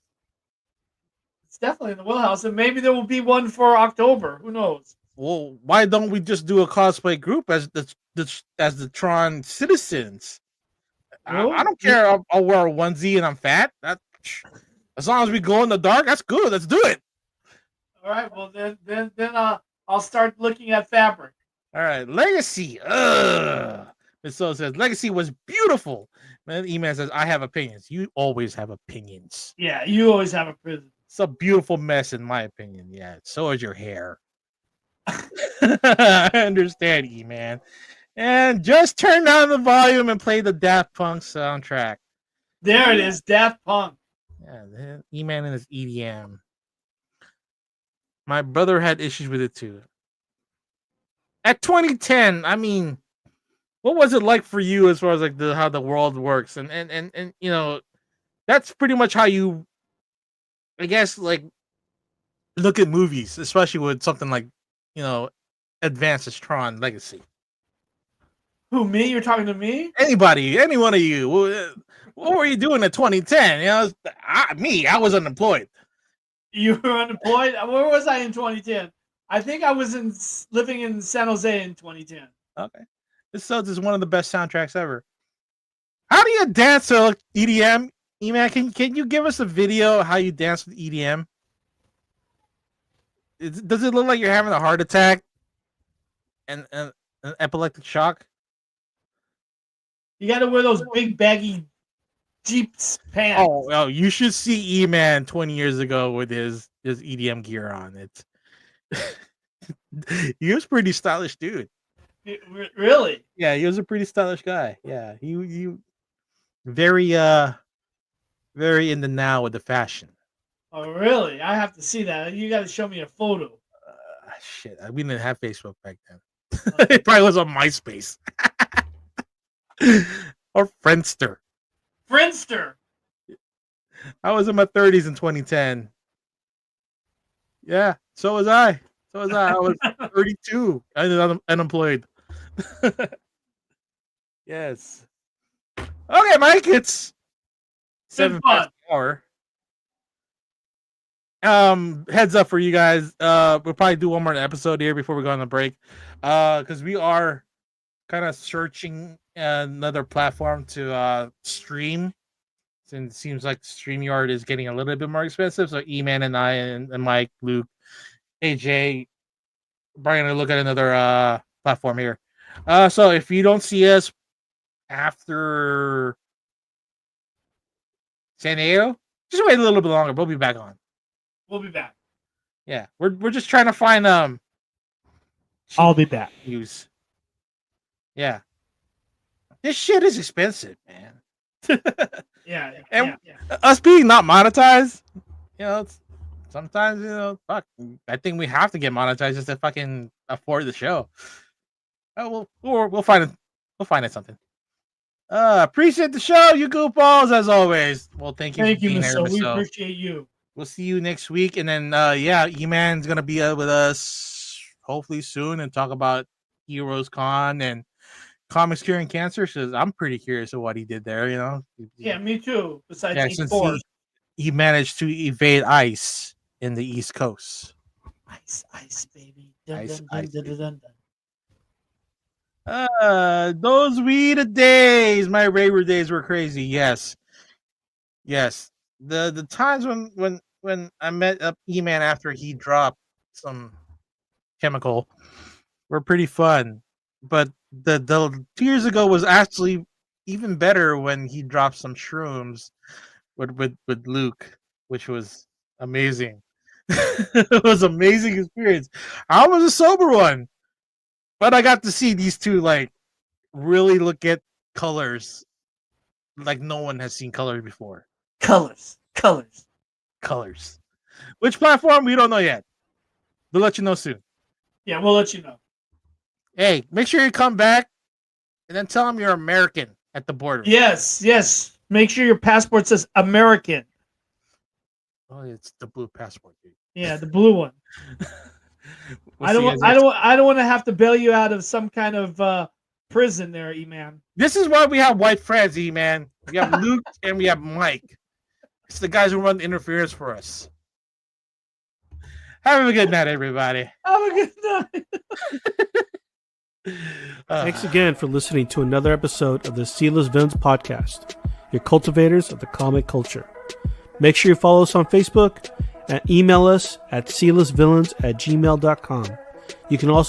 It's definitely in the wheelhouse, and maybe there will be one for October. Who knows? Well, why don't we just do a cosplay group as the Tron citizens? I don't care. I'll wear a onesie and I'm fat. As long as we go in the dark, that's good. Let's do it. All right. Well, then I'll start looking at fabric. All right. Legacy. Miss So says Legacy was beautiful. Man, E-Man says I have opinions. You always have opinions. Yeah, you always have opinions. It's a beautiful mess, in my opinion. Yeah. So is your hair. I understand, E-Man. And just turn down the volume and play the Daft Punk soundtrack. There it is, Daft Punk. Yeah, E-Man and his EDM. My brother had issues with it too. At 2010, I mean, what was it like for you as far as like how the world works? And you know, that's pretty much how you, I guess, like look at movies, especially with something like, you know, advanced as Tron Legacy. Who, me? You're talking to me? Anybody, any one of you. What were you doing in 2010? You know, I was unemployed. You were unemployed? Where was I in 2010? I think I was living in San Jose in 2010. Okay. This is one of the best soundtracks ever. How do you dance to EDM? E-Man, can you give us a video of how you dance with EDM? Does it look like you're having a heart attack and an epileptic shock? You got to wear those big baggy Jeeps pants. Oh, you should see E-Man 20 years ago with his EDM gear on. It's he was pretty stylish dude. Really? Yeah, he was a pretty stylish guy. Yeah, he very very in the now with the fashion. Oh, really? I have to see that. You got to show me a photo. Shit, we didn't have Facebook back then. It probably was on MySpace or Friendster. Friendster. I was in my 30s in 2010. Yeah, so was I. I was 32. I ended unemployed. Yes. Okay, Mike, it's 7 past the hour. Heads up for you guys. We'll probably do one more episode here before we go on the break. Because we are kind of searching another platform to stream. Since it seems like StreamYard is getting a little bit more expensive. So E-Man and I and Mike, Luke, AJ, Brian, to look at another platform here. So if you don't see us after San Diego, just wait a little bit longer. We'll be back on. We'll be back. Yeah, we're just trying to find I'll be back. Use. Yeah. This shit is expensive, man. Yeah. And us being not monetized, you know, sometimes, you know, fuck, I think we have to get monetized just to fucking afford the show. We'll find it. We'll find it something. Appreciate the show, you goofballs, as always. Well, thank you. Thank you, Michelle. We appreciate you. We'll see you next week, and then E-Man's gonna be with us hopefully soon and talk about Heroes Con and Comics Curing Cancer. Because I'm pretty curious of what he did there. You know. Yeah, me too. Besides, since he managed to evade ice in the East Coast. Ice, baby. Ice, baby. Those were the days. My Raver days were crazy. Yes. The times when I met up E-Man after he dropped some chemical were pretty fun. But the 2 years ago was actually even better when he dropped some shrooms with Luke, which was amazing. It was an amazing experience. I was a sober one, but I got to see these two like really look at colors like no one has seen colors before. Colors. Which platform? We don't know yet. We'll let you know soon. Yeah, we'll let you know. Hey, make sure you come back and then tell them you're American at the border. Yes. Make sure your passport says American. Oh, it's the blue passport, dude. Yeah, the blue one. I don't want to have to bail you out of some kind of prison there, E-Man. This is why we have white friends, E-Man. We have Luke and we have Mike. It's the guys who run the interference for us. Have a good night, everybody. Have a good night. Thanks again for listening to another episode of the Sealess Villains podcast, your cultivators of the comic culture. Make sure you follow us on Facebook and email us at sealessvillains@gmail.com. You can also